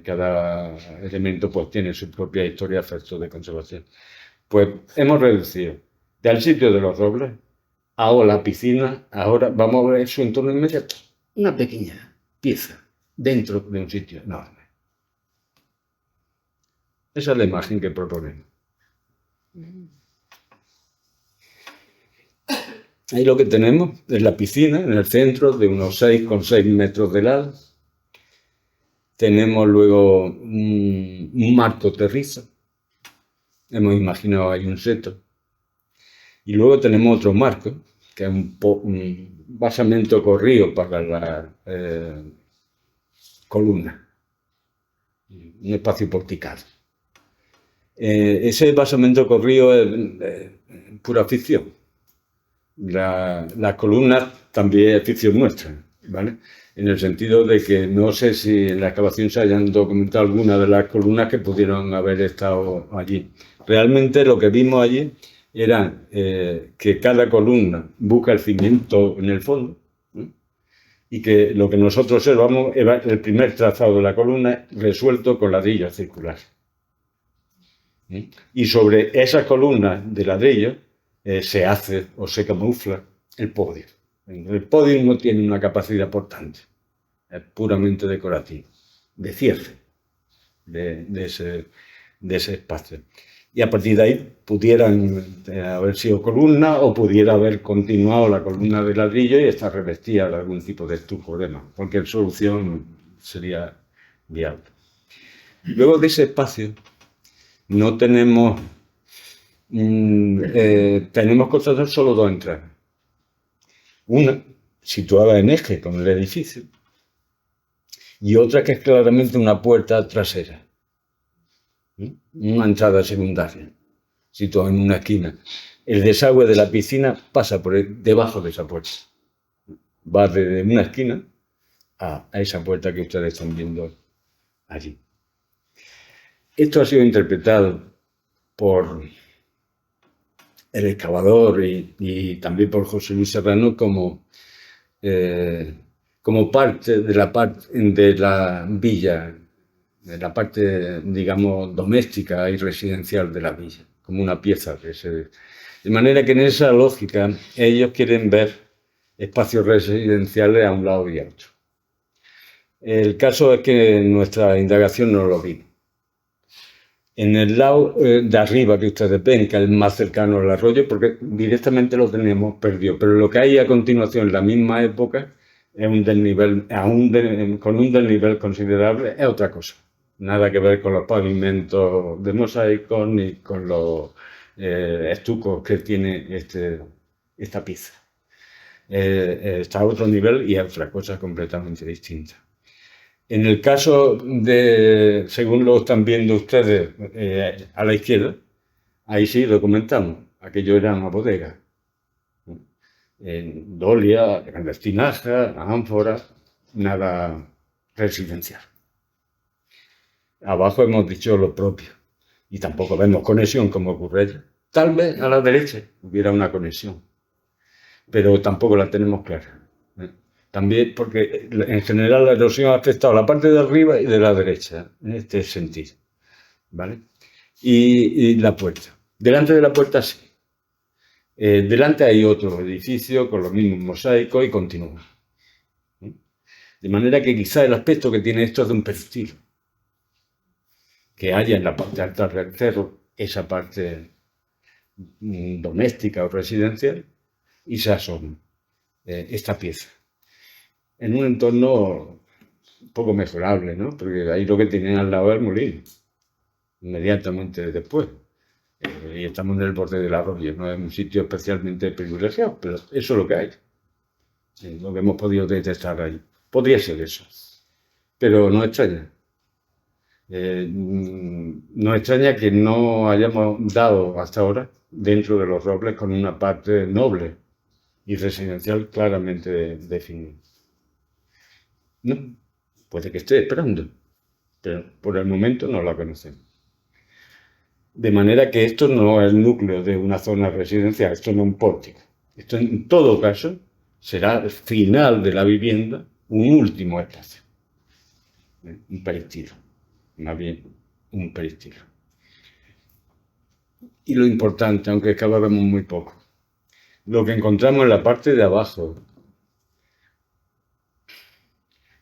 Cada elemento pues tiene su propia historia efectos de conservación. Pues hemos reducido del sitio de los robles a la piscina. Ahora vamos a ver su entorno inmediato. Una pequeña pieza dentro de un sitio enorme. Esa es la imagen que proponemos. Ahí lo que tenemos es la piscina en el centro de unos 6,6 metros de lado. Tenemos luego un marco terrizo. Hemos imaginado ahí un seto. Y luego tenemos otro marco, que es un basamento corrido para la columna, un espacio porticado. Ese basamento corrido es pura ficción. Las columnas también es ficción nuestra, ¿vale? En el sentido de que no sé si en la excavación se hayan documentado algunas de las columnas que pudieron haber estado allí. Realmente lo que vimos allí era que cada columna busca el cimiento en el fondo, ¿eh? Y que lo que nosotros observamos era el primer trazado de la columna resuelto con ladrillos circulares. Y sobre esas columnas de ladrillo se hace o se camufla el podio. El podio no tiene una capacidad portante, es puramente decorativo, de cierre de ese espacio. Y a partir de ahí pudieran haber sido columnas o pudiera haber continuado la columna de ladrillo y estar revestida de algún tipo de estuco o demás. Cualquier solución sería viable. Luego de ese espacio no tenemos, tenemos constatar solo dos entradas. Una situada en eje con el edificio y otra que es claramente una puerta trasera, una entrada secundaria, situada en una esquina. El desagüe de la piscina pasa por debajo de esa puerta. Va desde una esquina a esa puerta que ustedes están viendo allí. Esto ha sido interpretado por el excavador y también por José Luis Serrano como parte de la villa, de la parte, digamos, doméstica y residencial de la villa, como una pieza de ese. De manera que en esa lógica ellos quieren ver espacios residenciales a un lado y a otro. El caso es que en nuestra indagación no lo vimos. En el lado de arriba que ustedes ven, que es el más cercano al arroyo, porque directamente lo tenemos perdido, pero lo que hay a continuación en la misma época es un desnivel, con un desnivel considerable, es otra cosa. Nada que ver con los pavimentos de mosaico ni con los estucos que tiene esta pieza. Está a otro nivel y es otra cosa completamente distinta. En el caso de, según lo están viendo ustedes a la izquierda, ahí sí documentamos, aquello era una bodega. Dolia, grandes tinajas, ánforas, nada residencial. Abajo hemos dicho lo propio y tampoco vemos conexión como ocurre allá. Tal vez a la derecha hubiera una conexión, pero tampoco la tenemos clara. También porque en general la erosión ha afectado a la parte de arriba y de la derecha, en este sentido, ¿vale? Y la puerta. Delante de la puerta sí. Delante hay otro edificio con los mismos mosaicos y continúa. De manera que quizá el aspecto que tiene esto es de un peristilo. Que haya en la parte alta del cerro esa parte doméstica o residencial y se asoma esta pieza. En un entorno un poco mejorable, ¿no? Porque ahí lo que tienen al lado es el molino, inmediatamente después. Y estamos en el borde del arroyo, no es un sitio especialmente privilegiado, pero eso es lo que hay. Lo que hemos podido detectar ahí. Podría ser eso, pero no extraña. No extraña que no hayamos dado hasta ahora dentro de los robles con una parte noble y residencial claramente definida. No, puede que esté esperando, pero por el momento no la conocemos. De manera que esto no es el núcleo de una zona residencial, esto no es un pórtico. Esto en todo caso será el final de la vivienda, un último espacio. Un peristilo, más bien un peristilo. Y lo importante, aunque excaváramos muy poco, lo que encontramos en la parte de abajo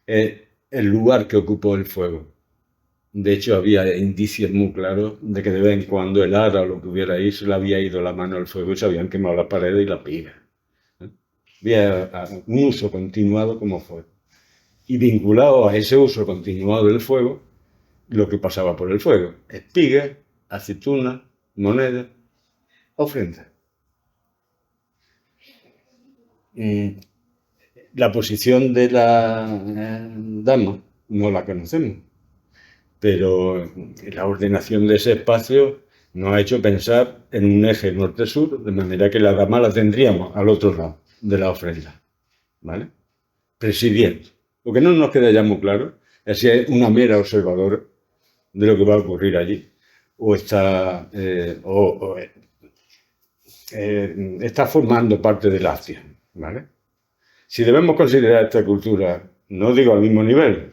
es el lugar que ocupó el fuego. De hecho, había indicios muy claros de que de vez en cuando el ara o lo que hubiera ahí se le había ido la mano al fuego y se habían quemado la pared y la piga. Había un uso continuado como fuego. Y vinculado a ese uso continuado del fuego, lo que pasaba por el fuego: espigas, aceitunas, monedas, ofrendas. La posición de la dama no la conocemos, pero la ordenación de ese espacio nos ha hecho pensar en un eje norte-sur, de manera que la dama la tendríamos al otro lado de la ofrenda, ¿vale? Presidiendo. Lo que no nos queda ya muy claro es si es una mera observadora de lo que va a ocurrir allí, o está, está formando parte de la acción, ¿vale? Si debemos considerar esta cultura, no digo al mismo nivel,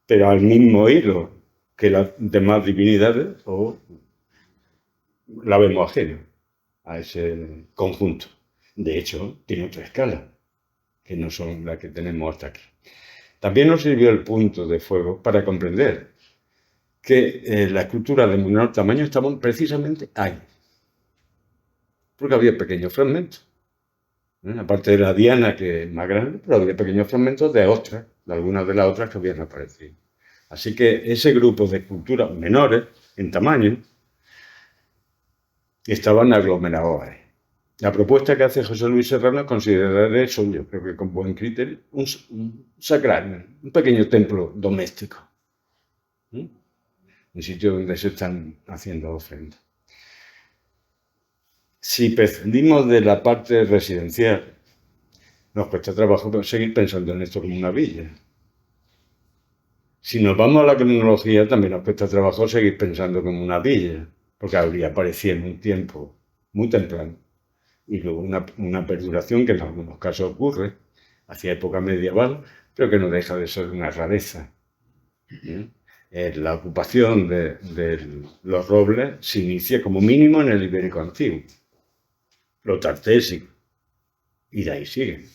pero al mismo hilo que las demás divinidades, o la vemos ajena a ese conjunto. De hecho, tiene otra escala, que no son las que tenemos hasta aquí. También nos sirvió el punto de fuego para comprender que las esculturas de menor tamaño estaban precisamente ahí, porque había pequeños fragmentos. Aparte de la diana, que es más grande, pero había pequeños fragmentos de otras, de algunas de las otras que habían aparecido. Así que ese grupo de esculturas menores en tamaño estaban aglomerados ahí. La propuesta que hace José Luis Serrano es considerar eso, yo creo que con buen criterio, un sagrario, un pequeño templo doméstico. Un sitio donde se están haciendo ofrendas. Si prescindimos de la parte residencial, nos cuesta trabajo seguir pensando en esto como una villa. Si nos vamos a la cronología, también nos cuesta trabajo seguir pensando como una villa, porque habría aparecido en un tiempo muy temprano y luego una perduración que en algunos casos ocurre hacia época medieval, pero que no deja de ser una rareza. La ocupación de los robles se inicia como mínimo en el Ibérico Antiguo, lo tartésico, y de ahí sigue.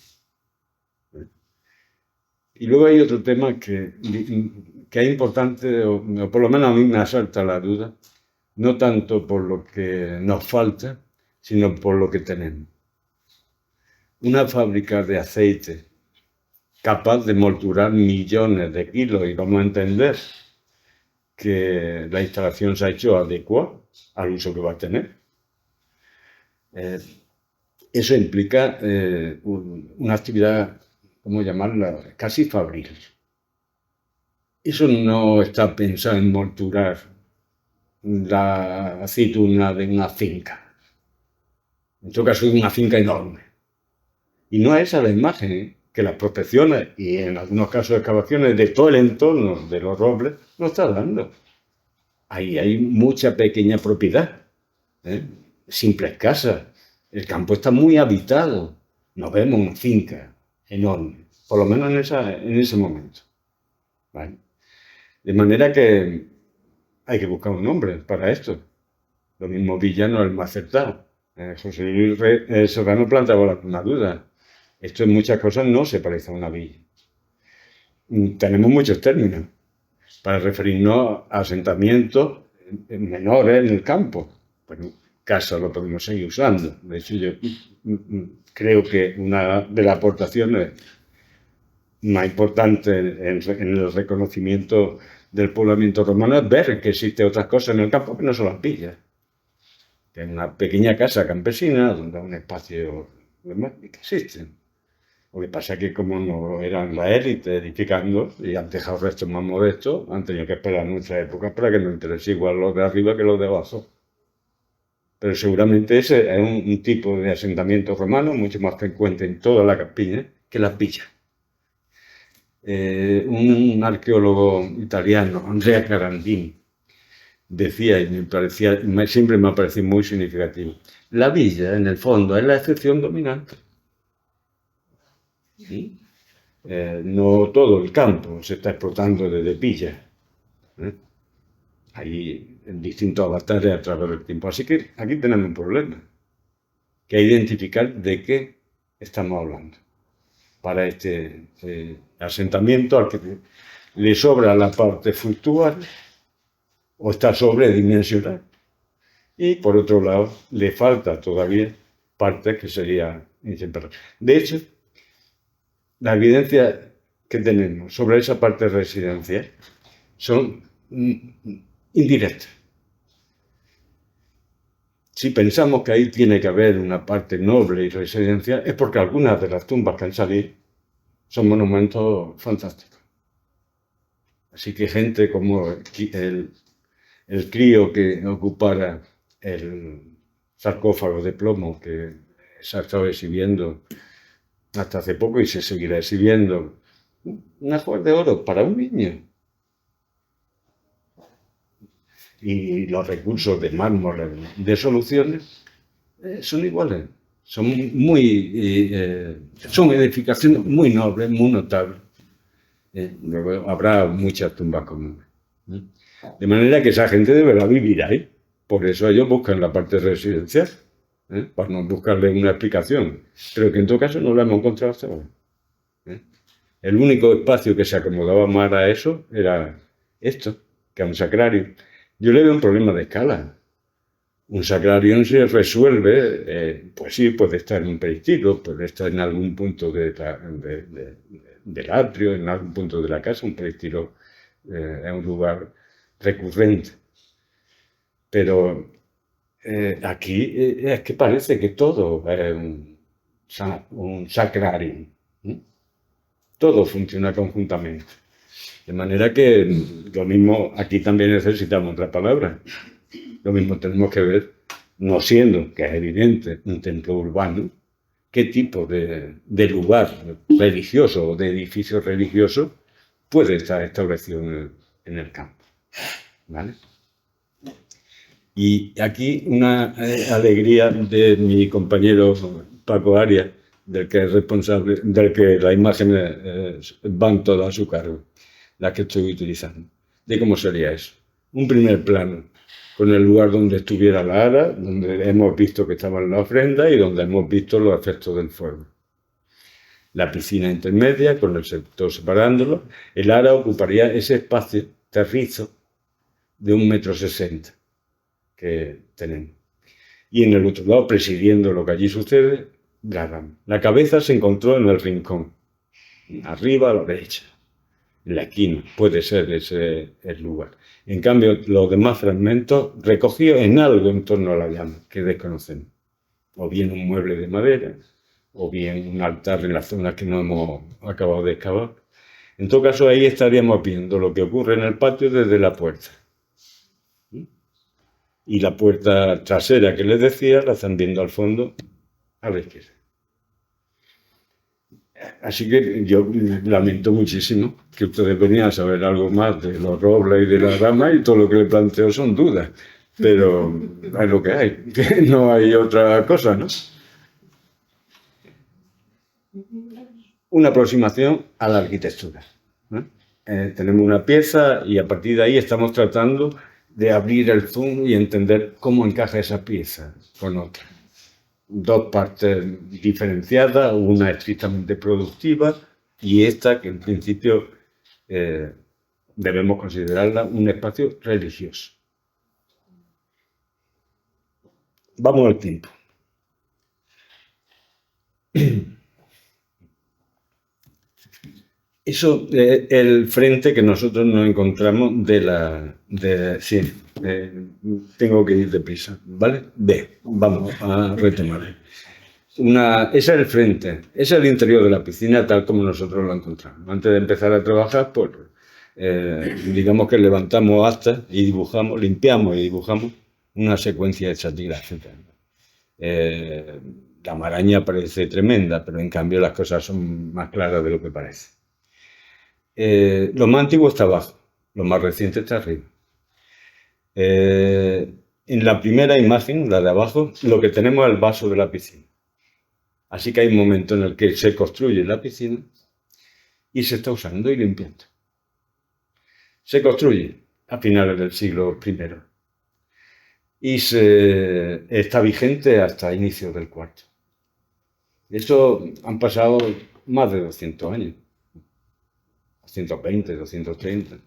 Y luego hay otro tema que es importante, o por lo menos a mí me asalta la duda, no tanto por lo que nos falta, sino por lo que tenemos. Una fábrica de aceite capaz de molturar millones de kilos, y vamos a entender que la instalación se ha hecho adecuada al uso que va a tener. Eso implica una actividad, ¿cómo llamarla?, casi fabril. Eso no está pensado en molturar la aceituna de una finca. En todo caso, es una finca enorme. Y no es esa la imagen que las prospecciones y en algunos casos excavaciones de todo el entorno de los robles nos está dando. Ahí hay mucha pequeña propiedad, simples casas. El campo está muy habitado. No vemos una finca enorme, por lo menos en ese momento. ¿Vale? De manera que hay que buscar un nombre para esto. Lo mismo villa no es el más acertado. José Luis Serrano planteaba una duda. Esto en muchas cosas no se parece a una villa. Tenemos muchos términos para referirnos a asentamientos menores en el campo. Bueno, casa lo podemos seguir usando. De hecho, yo creo que una de las aportaciones más importantes en el reconocimiento del poblamiento romano es ver que existen otras cosas en el campo que no son las villas. Que es una pequeña casa campesina donde hay un espacio que existen. Lo que pasa es que como no eran la élite edificando y han dejado restos más modestos, han tenido que esperar nuestra época para que nos interese igual los de arriba que los de abajo. Pero seguramente ese es un tipo de asentamiento romano mucho más frecuente en toda la campiña que las villas. Un arqueólogo italiano, Andrea Carandini, decía, y siempre me ha parecido muy significativo, la villa, en el fondo, es la excepción dominante. ¿Sí? No todo el campo se está explotando desde villas. Hay distintos avatares a través del tiempo. Así que aquí tenemos un problema, que hay que identificar de qué estamos hablando para este asentamiento al que le sobra la parte fluctual o está sobredimensionado. Y por otro lado, le falta todavía partes que sería inseparables. De hecho, la evidencia que tenemos sobre esa parte residencial son indirectas. si pensamos que ahí tiene que haber una parte noble y residencial, es porque algunas de las tumbas que han salido son monumentos fantásticos. Así que gente como el crío que ocupara el sarcófago de plomo que se ha estado exhibiendo hasta hace poco y se seguirá exhibiendo, una joya de oro para un niño. Y los recursos de mármol, de soluciones, son iguales. Son son edificaciones muy nobles, muy notables. Luego habrá muchas tumbas comunes. De manera que esa gente deberá vivir ahí. Por eso ellos buscan la parte residencial, para no buscarle una explicación. Pero que en todo caso no la hemos encontrado hasta ahora. El único espacio que se acomodaba más a eso era esto, que a un sacrario. Yo le veo un problema de escala. Un sacrario se resuelve, pues sí, puede estar en un peristilo, puede estar en algún punto del atrio, en algún punto de la casa. Un peristilo es un lugar recurrente. Pero aquí es que parece que todo es un sacrario. Todo funciona conjuntamente. De manera que lo mismo, aquí también necesitamos otra palabra. Lo mismo tenemos que ver, no siendo, que es evidente, un templo urbano, qué tipo de lugar religioso o de edificio religioso puede estar establecido en el campo. ¿Vale? Y aquí una alegría de mi compañero Paco Arias, del que es responsable, del que las imágenes van todas a su cargo, las que estoy utilizando, de cómo sería eso. Un primer plano, con el lugar donde estuviera la ara, donde hemos visto que estaba la ofrenda y donde hemos visto los efectos del fuego. La piscina intermedia, con el sector separándolo. El ara ocuparía ese espacio terrizo de 1,60 m que tenemos. Y en el otro lado, presidiendo lo que allí sucede, la rama. La cabeza se encontró en el rincón, arriba a la derecha, en la esquina, puede ser ese el lugar. En cambio, los demás fragmentos recogidos en algo en torno a la llama, que desconocemos. O bien un mueble de madera, o bien un altar en la zona que no hemos acabado de excavar. En todo caso, ahí estaríamos viendo lo que ocurre en el patio desde la puerta. Y la puerta trasera que les decía la están viendo al fondo a la izquierda. Así que yo lamento muchísimo que ustedes venían a saber algo más de los robles y de la rama y todo lo que le planteo son dudas. Pero es lo que hay, que no hay otra cosa, ¿no? Una aproximación a la arquitectura. Tenemos una pieza y a partir de ahí estamos tratando de abrir el zoom y entender cómo encaja esa pieza con otra. Dos partes diferenciadas, una estrictamente productiva y esta que en principio debemos considerarla un espacio religioso. Vamos al tiempo. Eso es el frente que nosotros nos encontramos sí, tengo que ir deprisa, ¿vale? Vamos a retomar. Ese es el frente, ese es el interior de la piscina tal como nosotros lo encontramos. Antes de empezar a trabajar, pues, digamos que levantamos astas y dibujamos, limpiamos y dibujamos una secuencia de estratigráfica. La maraña parece tremenda, pero en cambio las cosas son más claras de lo que parece. Lo más antiguo está abajo, lo más reciente está arriba. En la primera imagen, la de abajo, lo que tenemos es el vaso de la piscina. Así que hay un momento en el que se construye la piscina y se está usando y limpiando. Se construye a finales del siglo I y está vigente hasta inicios del IV. Eso han pasado más de 200 años. 220, 230.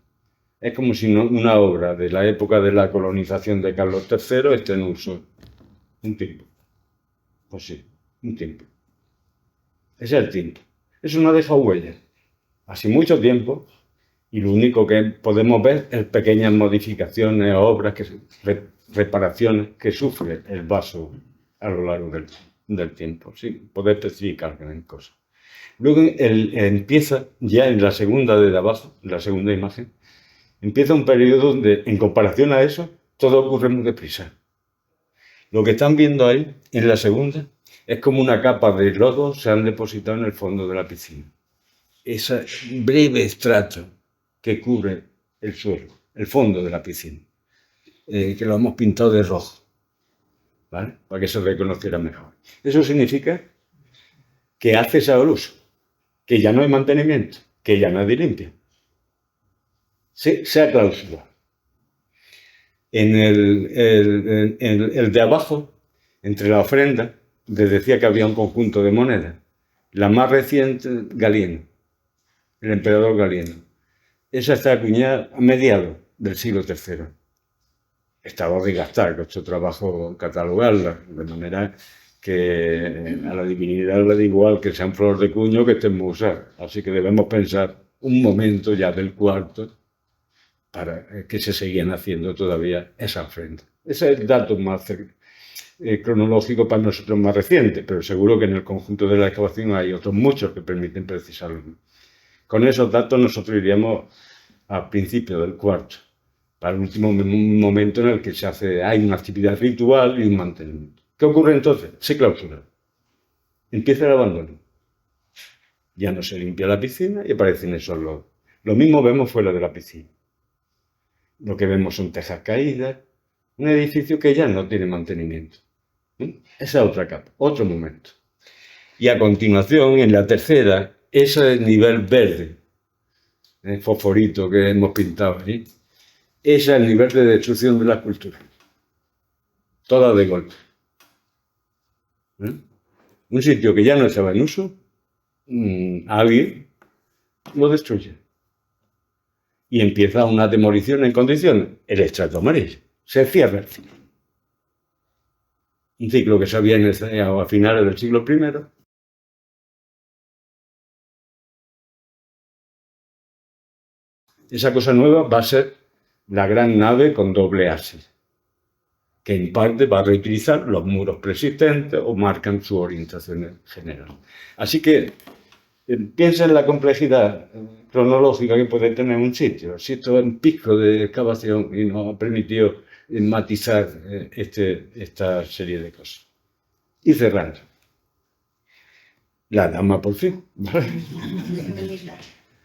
Es como si una obra de la época de la colonización de Carlos III esté en uso un tiempo. Pues sí, un tiempo. Ese es el tiempo. Eso no deja huella. Así mucho tiempo Y lo único que podemos ver es pequeñas modificaciones, obras, reparaciones que sufre el vaso a lo largo del tiempo, sin poder especificar gran cosa. Luego empieza, ya en la segunda de abajo, la segunda imagen, empieza un periodo donde, en comparación a eso, todo ocurre muy deprisa. Lo que están viendo ahí, en la segunda, es como una capa de lodo se han depositado en el fondo de la piscina. Ese breve estrato que cubre el suelo, el fondo de la piscina, que lo hemos pintado de rojo, ¿vale? Para que se reconociera mejor. Eso significa que hace ese uso, que ya no hay mantenimiento, que ya nadie limpia. Se ha clausurado. En el de abajo, entre la ofrenda, les decía que había un conjunto de monedas. La más reciente, Galeno, el emperador Galeno. Esa está acuñada a mediados del siglo III. Estaba desgastada, costó trabajo catalogarla, de manera que a la divinidad le da igual que sean flor de cuño que estén usadas. Así que debemos pensar un momento ya del cuarto para que se seguían haciendo todavía esa ofrenda. Ese es el dato más cronológico para nosotros más reciente, pero seguro que en el conjunto de la excavación hay otros muchos que permiten precisarlo. Con esos datos nosotros iríamos al principio del cuarto, para el último momento en el que hay una actividad ritual y un mantenimiento. ¿Qué ocurre entonces? Se clausura. Empieza el abandono. Ya no se limpia la piscina y aparecen esos lodos. Lo mismo vemos fuera de la piscina. Lo que vemos son tejas caídas, un edificio que ya no tiene mantenimiento. Esa es otra capa, otro momento. Y a continuación, en la tercera, ese nivel verde, el fosforito que hemos pintado ahí, ese es el nivel de destrucción de la escultura. Toda de golpe. Un sitio que ya no estaba en uso, alguien lo destruye. Y empieza una demolición en condiciones. El estrato amarillo. Se cierra el ciclo. Un ciclo que se había iniciado a finales del siglo I. Esa cosa nueva va a ser la gran nave con doble ábside, que en parte va a reutilizar los muros preexistentes o marcan su orientación general. Así que piensa en la complejidad cronológica que puede tener un sitio. Si esto es un pico de excavación y nos ha permitido matizar esta serie de cosas. Y cerrando. La dama, por fin.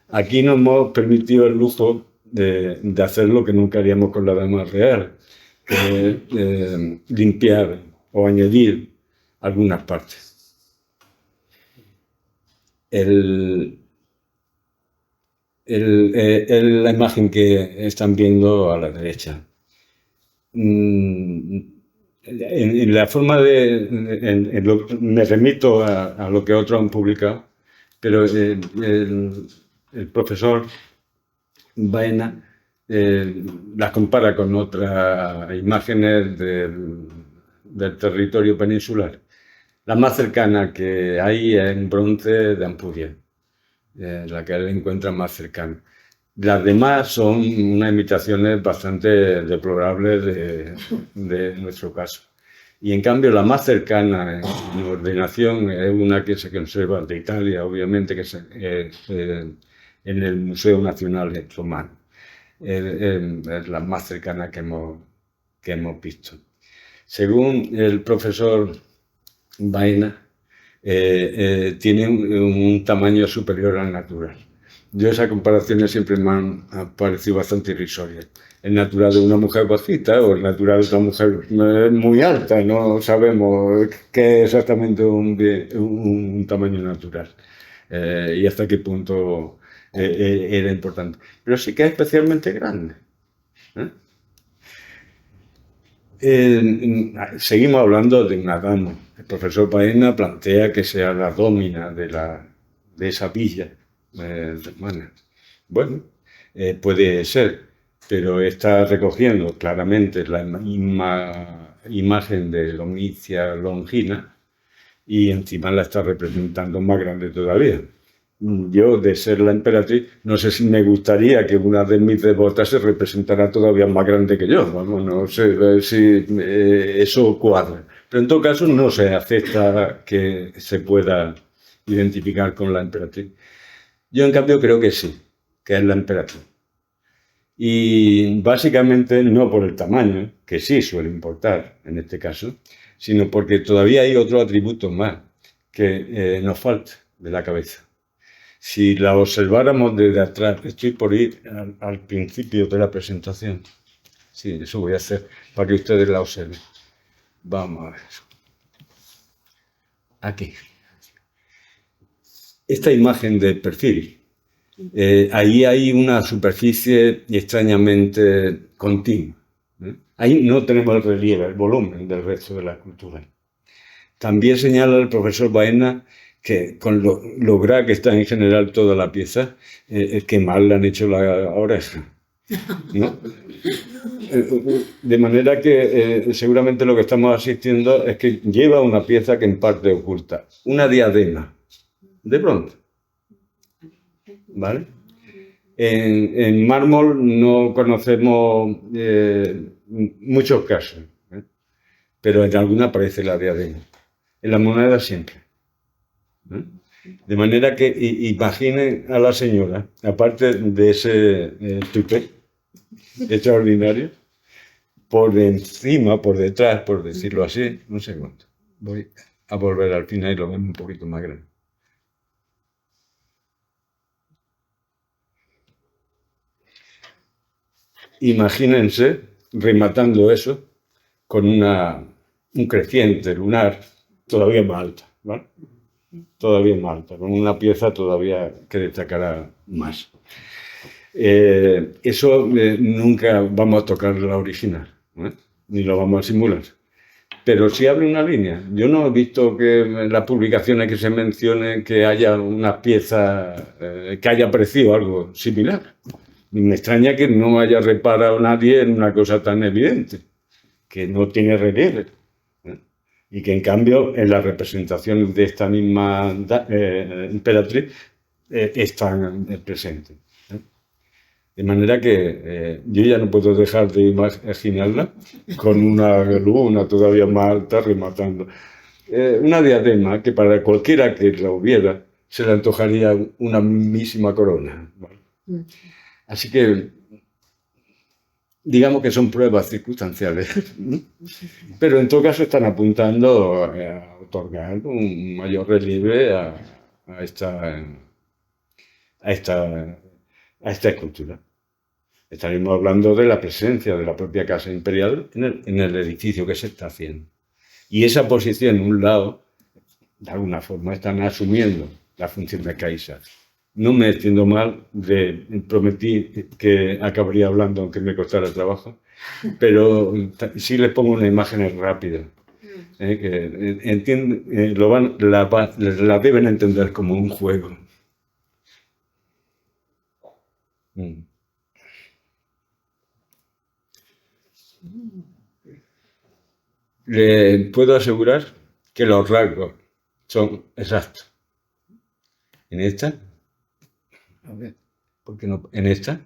Aquí nos hemos permitido el lujo de hacer lo que nunca haríamos con la dama real, limpiar o añadir algunas partes. La imagen que están viendo a la derecha. En la forma me remito a lo que otros han publicado, pero el profesor Baena las compara con otras imágenes del territorio peninsular. La más cercana que hay es en bronce de Ampurias, la que él encuentra más cercana. Las demás son unas imitaciones bastante deplorables de nuestro caso. Y en cambio la más cercana en ordenación es una que se conserva de Italia, obviamente, que es en el Museo Nacional Romano. Es la más cercana que hemos visto. Según el profesor Baena, tiene un tamaño superior al natural. Yo esas comparaciones siempre me han parecido bastante irrisorias. El natural de una mujer bajita o el natural de una mujer muy alta, no sabemos qué es exactamente un tamaño natural y hasta qué punto era importante. Pero sí que es especialmente grande. Seguimos hablando de una dama. El profesor Baena plantea que sea la domina de esa villa hermana. Bueno, puede ser, pero está recogiendo claramente la imagen de Domicia Longina y encima la está representando más grande todavía. yo, de ser la emperatriz, no sé si me gustaría que una de mis devotas se representara todavía más grande que yo. Vamos, no sé si eso cuadra. Pero en todo caso no se acepta que se pueda identificar con la emperatriz. Yo, en cambio, creo que sí, que es la emperatriz. Y básicamente no por el tamaño, que sí suele importar en este caso, sino porque todavía hay otro atributo más que nos falta de la cabeza. Si la observáramos desde atrás, estoy por ir al principio de la presentación. Sí, eso voy a hacer para que ustedes la observen. Vamos a ver. Aquí. Esta imagen de perfil. Ahí hay una superficie extrañamente continua. Ahí no tenemos el relieve, el volumen del resto de la escultura. También señala el profesor Baena que con lo grave que está en general toda la pieza, que mal le han hecho la oreja, ¿no? De manera que seguramente lo que estamos asistiendo es que lleva una pieza que en parte oculta, una diadema de bronce, ¿vale? En mármol no conocemos muchos casos, pero en alguna aparece la diadema. En la moneda siempre. De manera que imaginen a la señora, aparte de ese tupé extraordinario, por encima, por detrás, por decirlo así, no sé cuánto. Voy a volver al final y lo vemos un poquito más grande. Imagínense rematando eso con un creciente lunar todavía más alta, ¿vale? Todavía más alta, con una pieza todavía que destacará más. Eso nunca vamos a tocar la original, ¿eh? Ni lo vamos a simular. Pero sí abre una línea. Yo no he visto que en las publicaciones que se mencione que haya una pieza que haya aparecido algo similar. Me extraña que no haya reparado nadie en una cosa tan evidente, que no tiene relieve. Y que en cambio en la representación de esta misma emperatriz están presentes. De manera que yo ya no puedo dejar de imaginarla con una luna todavía más alta rematando. Una diadema que para cualquiera que la hubiera se le antojaría una mismísima corona, ¿vale? Así que digamos que son pruebas circunstanciales, pero en todo caso están apuntando a otorgar un mayor relieve a esta escultura. Estaremos hablando de la presencia de la propia Casa Imperial en el edificio que se está haciendo. Y esa posición en un lado, de alguna forma, están asumiendo la función de Kaiser. No me extiendo mal, prometí que acabaría hablando aunque me costara trabajo, pero sí les pongo una imagen rápida, que la deben entender como un juego. Le puedo asegurar que los rasgos son exactos. En esta, a ver, ¿por qué no? En esta,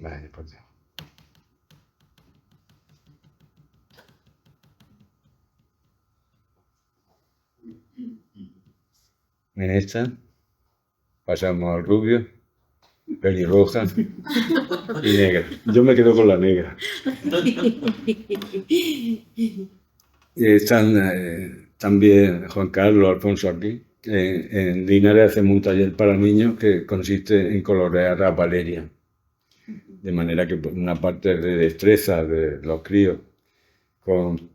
vale, por Dios. En esta, pasamos al rubio, pelirroja y negra. Yo me quedo con la negra. Están también Juan Carlos, Alfonso aquí. En Linares hacemos un taller para niños que consiste en colorear a Valeria. De manera que una parte de destreza de los críos con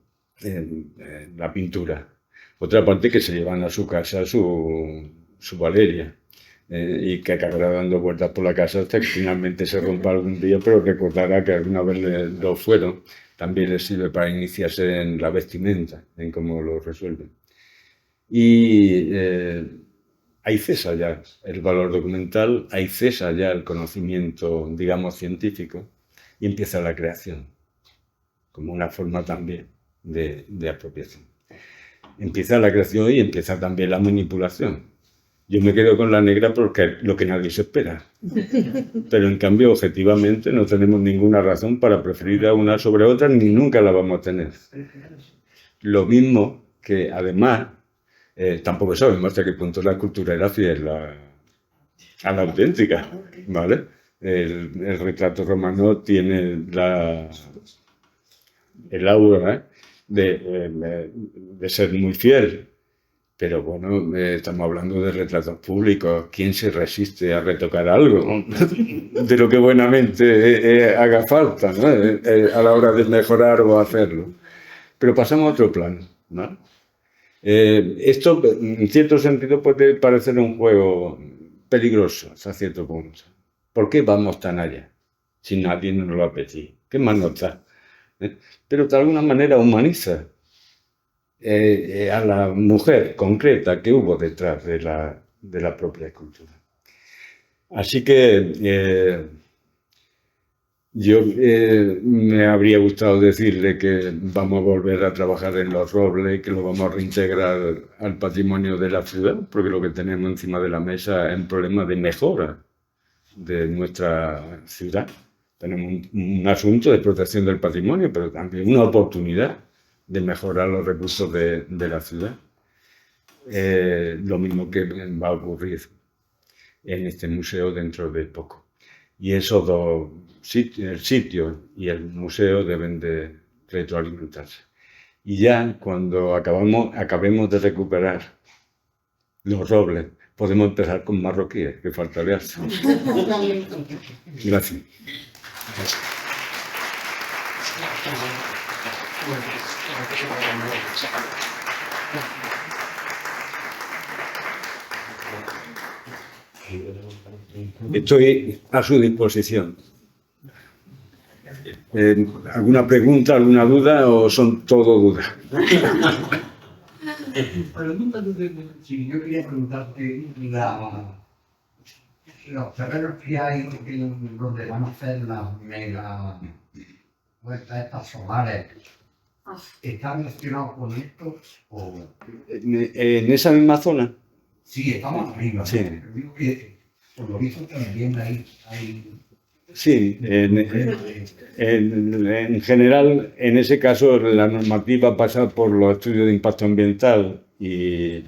la pintura. Otra parte que se llevan a su casa su Valeria. Y que acabará dando vueltas por la casa hasta que finalmente se rompa algún día, pero recordará que alguna vez lo fueron. También les sirve para iniciarse en la vestimenta, en cómo lo resuelven. Y ahí cesa ya el valor documental, ahí cesa ya el conocimiento, digamos, científico, y empieza la creación, como una forma también de apropiación. Empieza la creación y empieza también la manipulación. Yo me quedo con la negra porque es lo que nadie se espera. Pero en cambio, objetivamente, no tenemos ninguna razón para preferir a una sobre otra, ni nunca la vamos a tener. Lo mismo que, además, tampoco sabemos hasta qué punto la cultura era fiel a la auténtica, ¿vale? El retrato romano tiene el aura de ser muy fiel. Pero bueno, estamos hablando de retratos públicos. ¿Quién se resiste a retocar algo de lo que buenamente haga falta, ¿no? A la hora de mejorar o hacerlo? Pero pasamos a otro plano, ¿no? Esto, en cierto sentido, puede parecer un juego peligroso hasta cierto punto. ¿Por qué vamos tan allá si nadie nos lo ha pedido? ¿Qué más nos da? Pero de alguna manera humaniza a la mujer concreta que hubo detrás de la propia escultura. Así que yo me habría gustado decirle que vamos a volver a trabajar en los robles, que lo vamos a reintegrar al patrimonio de la ciudad, porque lo que tenemos encima de la mesa es un problema de mejora de nuestra ciudad. Tenemos un asunto de protección del patrimonio, pero también una oportunidad de mejorar los recursos de la ciudad. Lo mismo que va a ocurrir en este museo dentro de poco. Y esos dos sitios, el sitio y el museo, deben de retroalimentarse. Y ya cuando acabemos de recuperar los robles, podemos empezar con marroquíes, que faltaría. Gracias. Estoy a su disposición. ¿Alguna pregunta, alguna duda o son todo dudas? Sí, yo quería preguntarte los terrenos que hay donde van a hacer las mega vueltas estas solares, ¿están relacionados con esto? O... ¿En esa misma zona? Sí, estamos arriba. Sí. Digo que por lo visto también hay Sí, en general, en ese caso, la normativa pasa por los estudios de impacto ambiental y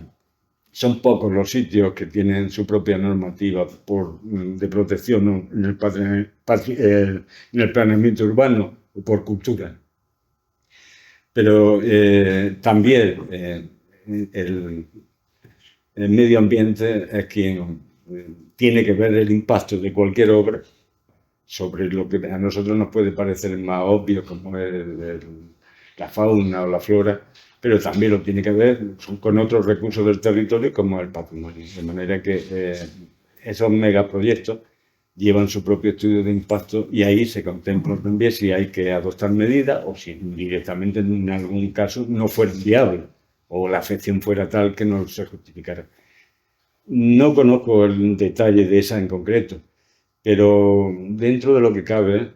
son pocos los sitios que tienen su propia normativa de protección en el planeamiento urbano o por cultura. Pero también el medio ambiente es quien tiene que ver el impacto de cualquier obra sobre lo que a nosotros nos puede parecer más obvio, como es la fauna o la flora, pero también lo tiene que ver con otros recursos del territorio, como el patrimonio. De manera que esos megaproyectos llevan su propio estudio de impacto y ahí se contempla también si hay que adoptar medidas o si directamente en algún caso no fuera viable o la afección fuera tal que no se justificara. No conozco el detalle de esa en concreto, pero dentro de lo que cabe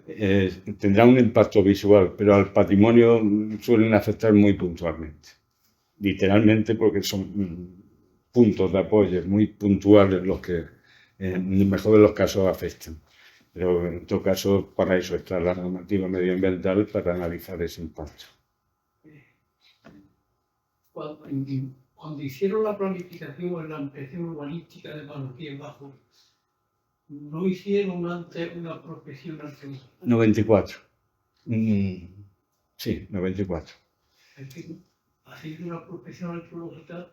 tendrá un impacto visual, pero al patrimonio suelen afectar muy puntualmente, literalmente, porque son puntos de apoyo muy puntuales los que en el mejor de los casos afectan. Pero en todo caso, para eso está la normativa medioambiental, para analizar ese impacto. Cuando hicieron la planificación en la ampliación urbanística de Marroquíes Bajo, ¿no hicieron antes una prospección arqueológica? 94. Sí, 94. Es que hacer una prospección arqueológica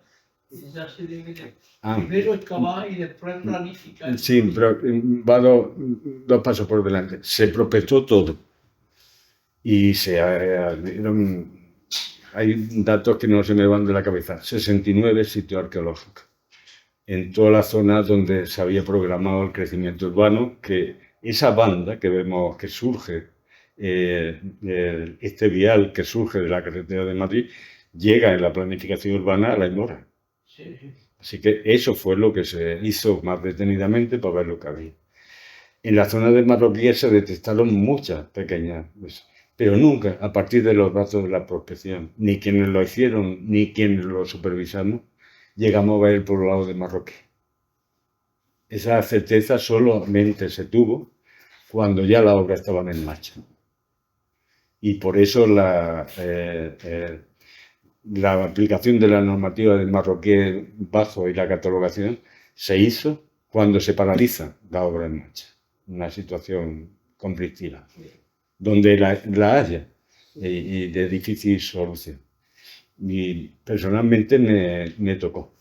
ya se debe de Ah. primero excavar y después planificar. Sí, pero va dos pasos por delante. Se prospectó todo y hay datos que no se me van de la cabeza. 69 sitios arqueológicos en toda la zona donde se había programado el crecimiento urbano, que esa banda que vemos que surge, este vial que surge de la carretera de Madrid, llega en la planificación urbana a la Aymora. Sí, sí. Así que eso fue lo que se hizo más detenidamente para ver lo que había. En la zona de Marroquíes se detectaron muchas pequeñas. pero nunca a partir de los datos de la prospección, ni quienes lo hicieron, ni quienes lo supervisamos, llegamos a ver el poblado de Marroquí. Esa certeza solamente se tuvo cuando ya la obra estaba en marcha. Y por eso la aplicación de la normativa del Marroquí bajo y la catalogación se hizo cuando se paraliza la obra en marcha. Una situación conflictiva, donde la haya y de difícil solución. Y personalmente me tocó,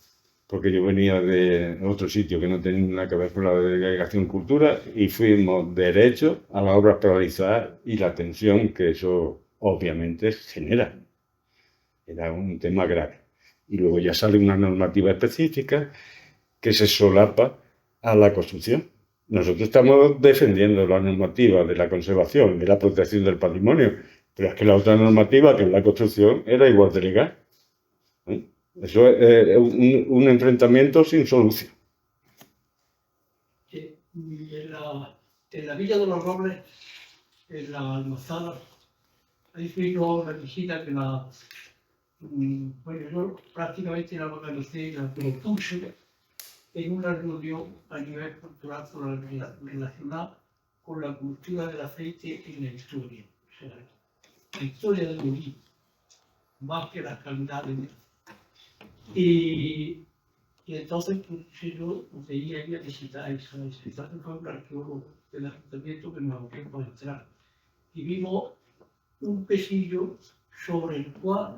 porque yo venía de otro sitio que no tenía nada que ver con la Delegación Cultura y fuimos derecho a las obras paralizadas y la tensión que eso obviamente genera. Era un tema grave. Y luego ya sale una normativa específica que se solapa a la construcción. Nosotros estamos defendiendo la normativa de la conservación, de la protección del patrimonio, pero es que la otra normativa, que es la construcción, era igual de legal. Eso es un enfrentamiento sin solución. En la Villa de los Robles, en la Almazara, ahí vino una visita que bueno, yo prácticamente la organicé y la propuse en una reunión a nivel cultural relacionada con la cultura del aceite en la historia. O sea, la historia del olivo, más que las calidades. Y entonces pues, yo veía ir a visitar esa fue un arqueólogo del ayuntamiento que nos abrió para entrar. Y vimos un pesillo sobre el cual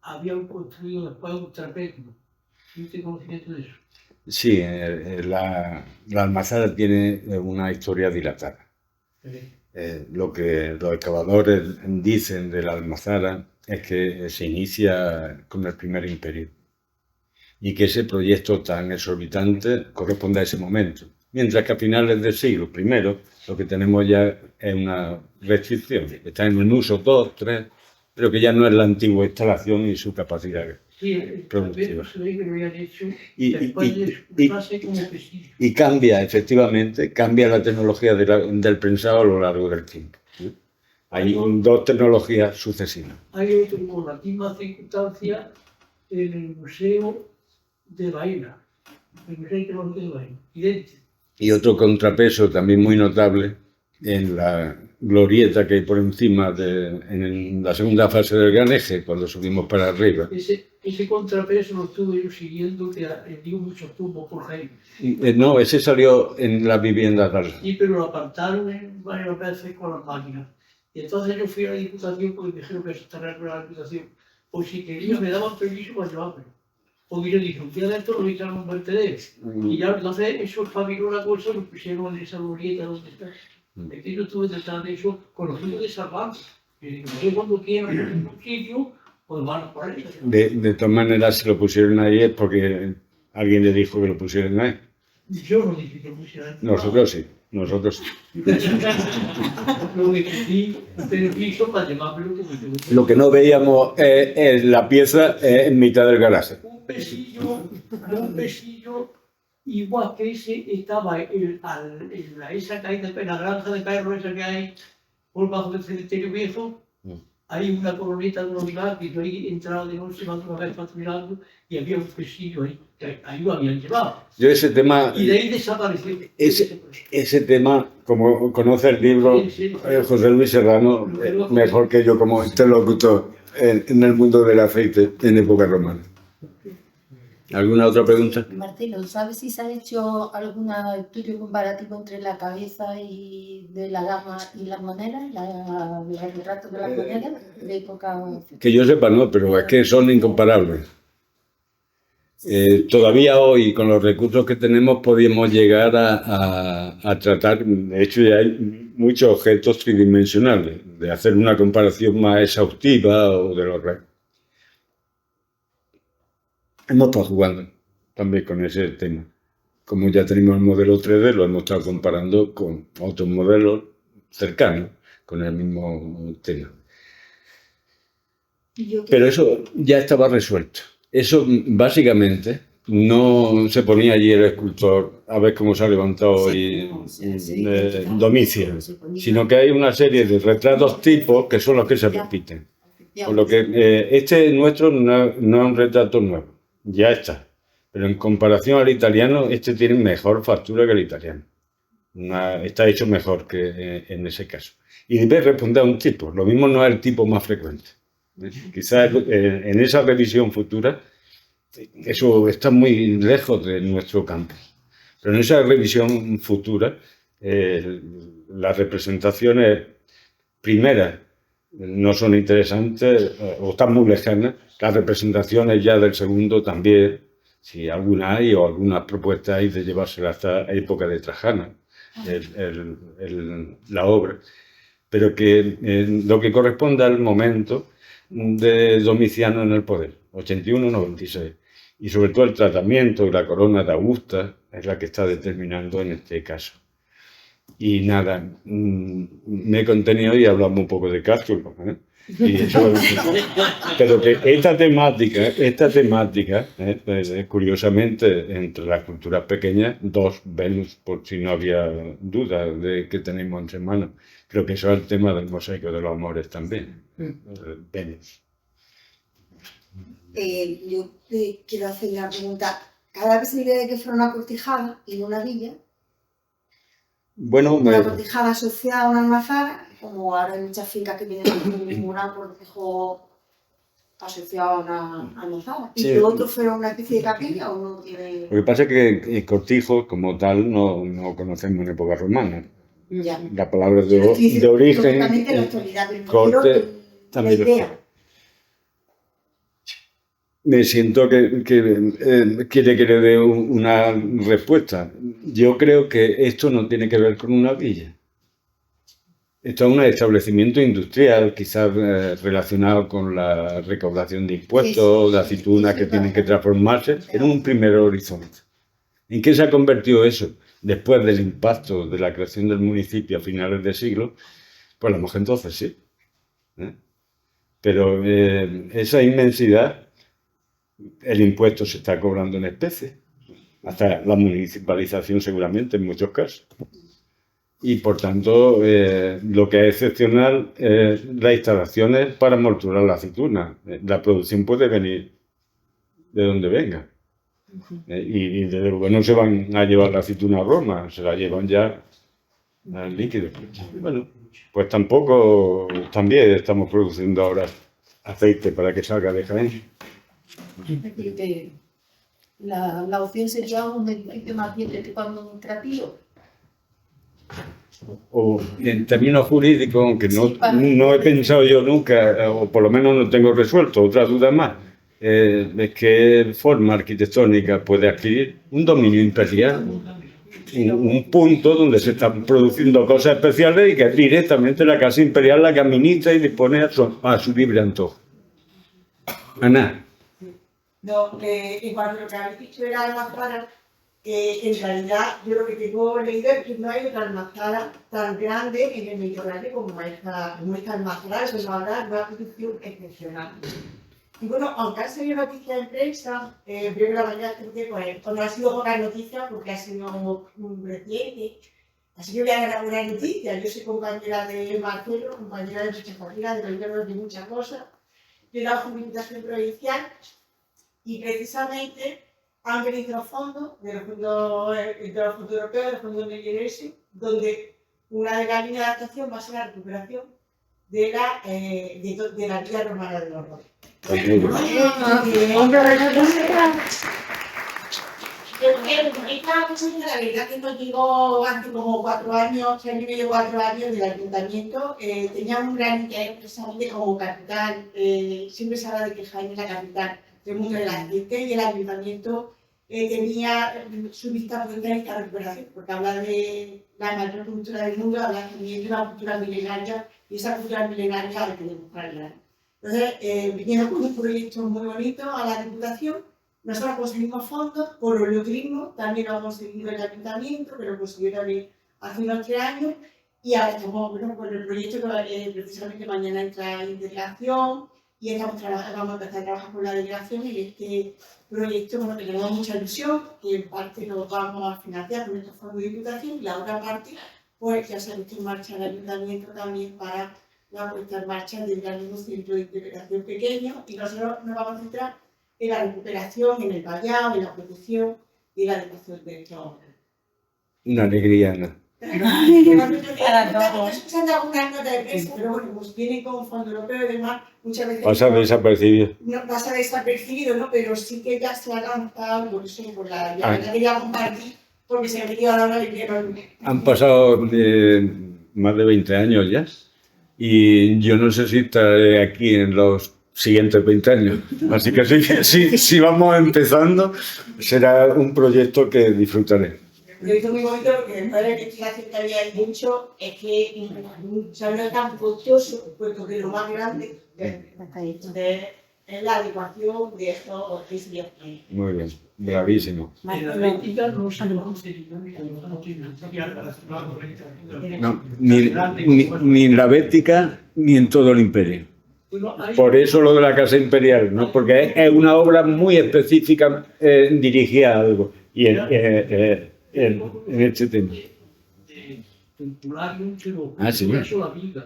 habían construido después un trapecio. ¿Tienes conocimiento de eso? Sí, la Almazara tiene una historia dilatada. Lo que los excavadores dicen de la Almazara es que se inicia con el Primer Imperio y que ese proyecto tan exorbitante corresponde a ese momento. Mientras que a finales del siglo I lo que tenemos ya es una restricción. Está en un uso 2, 3, pero que ya no es la antigua instalación y su capacidad productiva. Y cambia, efectivamente, cambia la tecnología del prensado a lo largo del tiempo. Hay dos tecnologías sucesivas. Hay otro con la misma circunstancia en el Museo de Baena, el Museo de Baena, idéntico. Y otro contrapeso también muy notable en la glorieta que hay por encima, en la segunda fase del Gran Eje, cuando subimos para arriba. Ese contrapeso lo estuve yo siguiendo, que dio muchos tumbos por Jaime. No, ese salió en las viviendas de Sí, pero lo apartaron varias veces con las máquinas. Y entonces yo fui a la Diputación porque me dijeron que eso estaba en la Diputación. Pues si quería me daban permiso para llevármelo. Porque yo dije, un día de esto lo echaron un vertedero. Y ya entonces eso espabiló una cosa, lo pusieron en esa glorieta donde está. Es que yo estuve tratando de eso con los niños de salvar. Y digo, cuando quieran en un sitio, pues van a por eso. De todas maneras, si lo pusieron ahí es porque alguien le dijo que lo pusieran ahí. Yo no dije que lo pusieran ahí. Nosotros sí, nosotros sí. Lo que no veíamos es la pieza en mitad del garaje. Un pesillo igual que ese estaba en esa caída, en la granja de perros esa que hay por bajo del cementerio viejo. Hay una colonita de unos gatos y ahí entraba de noche, más una vez patrulando y había un pesillo ahí, que ahí lo habían llevado. Yo ese tema... Y de ahí desapareció. Ese tema, como conoce el libro José Luis Serrano, mejor que yo como interlocutor en el mundo del aceite en época romana. ¿Alguna otra pregunta? Marcelo, ¿sabes si se ha hecho algún estudio comparativo entre la cabeza y de la dama y las monedas, el retrato de las monedas de época? Que yo sepa no, pero es que son incomparables. Todavía hoy, con los recursos que tenemos, podemos llegar a tratar, de hecho ya hay muchos objetos tridimensionales, de hacer una comparación más exhaustiva o de los restos. Hemos estado jugando también con ese tema. Como ya tenemos el modelo 3D, lo hemos estado comparando con otros modelos cercanos, con el mismo tema. Pero eso ya estaba resuelto. Eso básicamente no se ponía allí el escultor a ver cómo se ha levantado hoy Domicio, sino que hay una serie de retratos tipos que son los que se repiten. Por lo que este nuestro no es un retrato nuevo, ya está. Pero en comparación al italiano, este tiene mejor factura que el italiano. Está hecho mejor que en ese caso. Y debe responder a un tipo. Lo mismo no es el tipo más frecuente. Quizás en esa revisión futura, eso está muy lejos de nuestro campo. Pero en esa revisión futura, las representaciones primeras no son interesantes o están muy lejanas. Las representaciones ya del segundo también, si alguna hay o algunas propuestas hay de llevársela hasta época de Trajana, la obra. Pero que lo que corresponde al momento de Domiciano en el poder, 81-96. Y sobre todo el tratamiento y la corona de Augusta es la que está determinando en este caso. Y nada, me he contenido y hablamos un poco de Cástulo, ¿eh? Pero que esta temática curiosamente, entre las culturas pequeñas, dos Venus, por si no había duda de que tenemos entre manos. Creo que eso es el tema del mosaico de los amores también, Venus. Yo te quiero hacer una pregunta. Cada vez se ve que fuera una cortijada y no una villa. Bueno, una cortijada asociada a una almazara, como ahora hay muchas fincas que tienen un cortijo asociado a una almazara. ¿Y lo otro fuera una especie de capilla o no tiene...? Lo que pasa es que cortijos como tal no conocemos en época romana. Ya. La palabra de origen, la actualidad, corte, también la idea. Me siento que quiere que le dé una respuesta. Yo creo que esto no tiene que ver con una villa. Esto es un establecimiento industrial, quizás relacionado con la recaudación de impuestos, de aceitunas que tienen que transformarse en un primer horizonte. ¿En qué se ha convertido eso? Después del impacto de la creación del municipio a finales de siglo, pues a lo mejor entonces sí. Pero esa inmensidad, el impuesto se está cobrando en especie, hasta la municipalización seguramente en muchos casos. Y por tanto, lo que es excepcional es las instalaciones para molturar la aceituna. La producción puede venir de donde venga. Y desde luego no se van a llevar la aceituna a Roma, se la llevan ya al líquido. Bueno, pues tampoco, también estamos produciendo ahora aceite para que salga de Jaén. La opción sería un edificio más bien de tipo administrativo. O en términos jurídicos, aunque no he pensado yo nunca, o por lo menos no tengo resuelto, otra duda más, es qué forma arquitectónica puede adquirir un dominio imperial, un punto donde se están produciendo cosas especiales y que es directamente la Casa Imperial la que administra y dispone a su libre antojo. Ana. No, en cuanto a lo que habéis dicho era almazara, que en realidad yo lo que tengo leído es que no hay otra almazara tan grande en el Mediterráneo como esta almazara, eso es una producción excepcional. Y bueno, aunque ha salido noticia en prensa, creo que la mañana que pues no ha sido poca noticia porque ha sido muy reciente, así que voy a dar la buena noticia. Yo soy compañera de Marcelo, compañera de muchas familias, de gobierno de muchas cosas, de la Jubilación Provincial. Y precisamente han venido los fondos de los fondos europeos, de los fondos de IRS, donde una de las líneas de actuación va a ser la recuperación de la villa romana de los Roques. Esta cosa, la verdad que nos llegó hace como 4 años, 3 años y medio, 4 años del ayuntamiento. Tenía un gran interés precisamente como capital, siempre se habla de que Jaén es la capital del mundo del aceite y el ayuntamiento tenía su vista puesta en esta recuperación, porque habla de la mayor cultura del mundo, habla también de una cultura milenaria y esa cultura milenaria la queremos para. Entonces, vinieron con un proyecto muy bonito a la Diputación. Nosotros conseguimos fondos por oleoturismo, también lo ha conseguido el ayuntamiento, que lo consiguió también hace unos 3 años, y ahora estamos con el proyecto que precisamente mañana entra en integración. y vamos a empezar a trabajar con la delegación en este proyecto, bueno, que tenemos mucha ilusión, que en parte lo vamos a financiar con nuestro fondo de diputación y la otra parte, pues ya se ha puesto en marcha el ayuntamiento también para la puesta en marcha del mismo centro de interpretación pequeño, y nosotros nos vamos a centrar en la recuperación, en el vallado, en la protección y la adecuación de estos. Una alegría, ¿no? Estamos escuchando algunas notas de prensa, pero bueno, pues vienen con Fondo Europeo y demás, muchas veces Pasa desapercibido. no pasa desapercibido, ¿no? Pero sí que ya se ha lanzado, por eso, por la ya quería compartir, porque se me ha venido a la hora de que Han pasado más de 20 años ya y yo no sé si estaré aquí en los siguientes 20 años. Así que si vamos empezando, será un proyecto que disfrutaré. Yo he visto muy bonito lo que después de la investigación que había dicho es que se habla tan costoso, puesto que lo más grande es la adecuación de estos edificios. Muy bien, bravísimo. En la ética no sabemos si no tiene No, ni en la Bética ni en todo el imperio. Por eso lo de la Casa Imperial, ¿no? Porque es una obra muy específica dirigida a algo. Y en este tema. Ah, sí.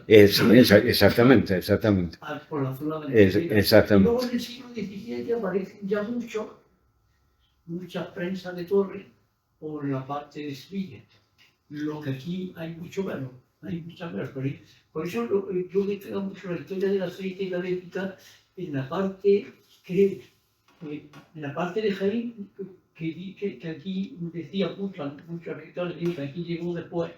Exactamente. Por la zona Exactamente. Luego en el siglo XVII aparecen ya mucha prensa de torre por la parte de Sevilla. Lo que aquí hay mucho menos, por eso yo me tengo mucho la historia del aceite y la ética en la parte, creo, en la parte de Jaén, que aquí decía muchos hectáreas, que aquí llegó después,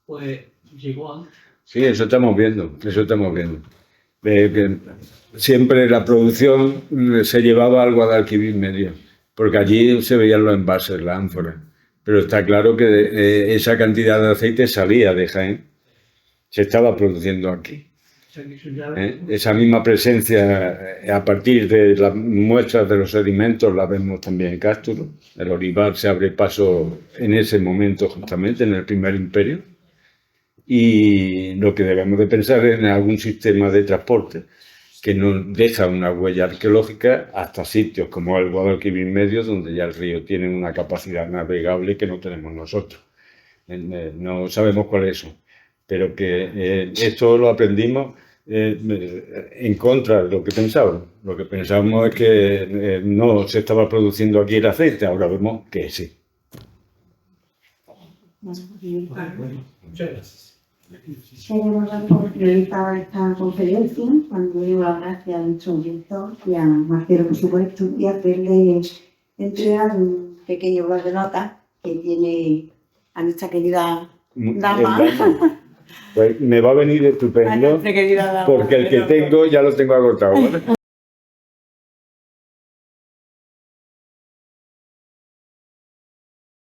pues llegó antes. Sí, eso estamos viendo. Que siempre la producción se llevaba al Guadalquivir medio, porque allí se veían los envases, las ánforas. Pero está claro que esa cantidad de aceite salía de Jaén, se estaba produciendo aquí. Esa misma presencia a partir de las muestras de los sedimentos la vemos también en Cástulo. El olivar se abre paso en ese momento justamente, en el primer imperio. Y lo que debemos de pensar es en algún sistema de transporte que nos deja una huella arqueológica hasta sitios como el Guadalquivir medio, donde ya el río tiene una capacidad navegable que no tenemos nosotros. No sabemos cuál es eso, pero que esto lo aprendimos en contra de lo que pensábamos. Lo que pensábamos es que no se estaba produciendo aquí el aceite, ahora vemos que sí. Muchas gracias. Queremos dar por finalizada esta conferencia, cuando le doy las gracias a nuestro director y a Marcelo, por supuesto, y hacerle entregar un pequeño blog de notas que tiene a nuestra querida dama. Pues me va a venir estupendo, porque el que tengo ya lo tengo agotado, ¿vale?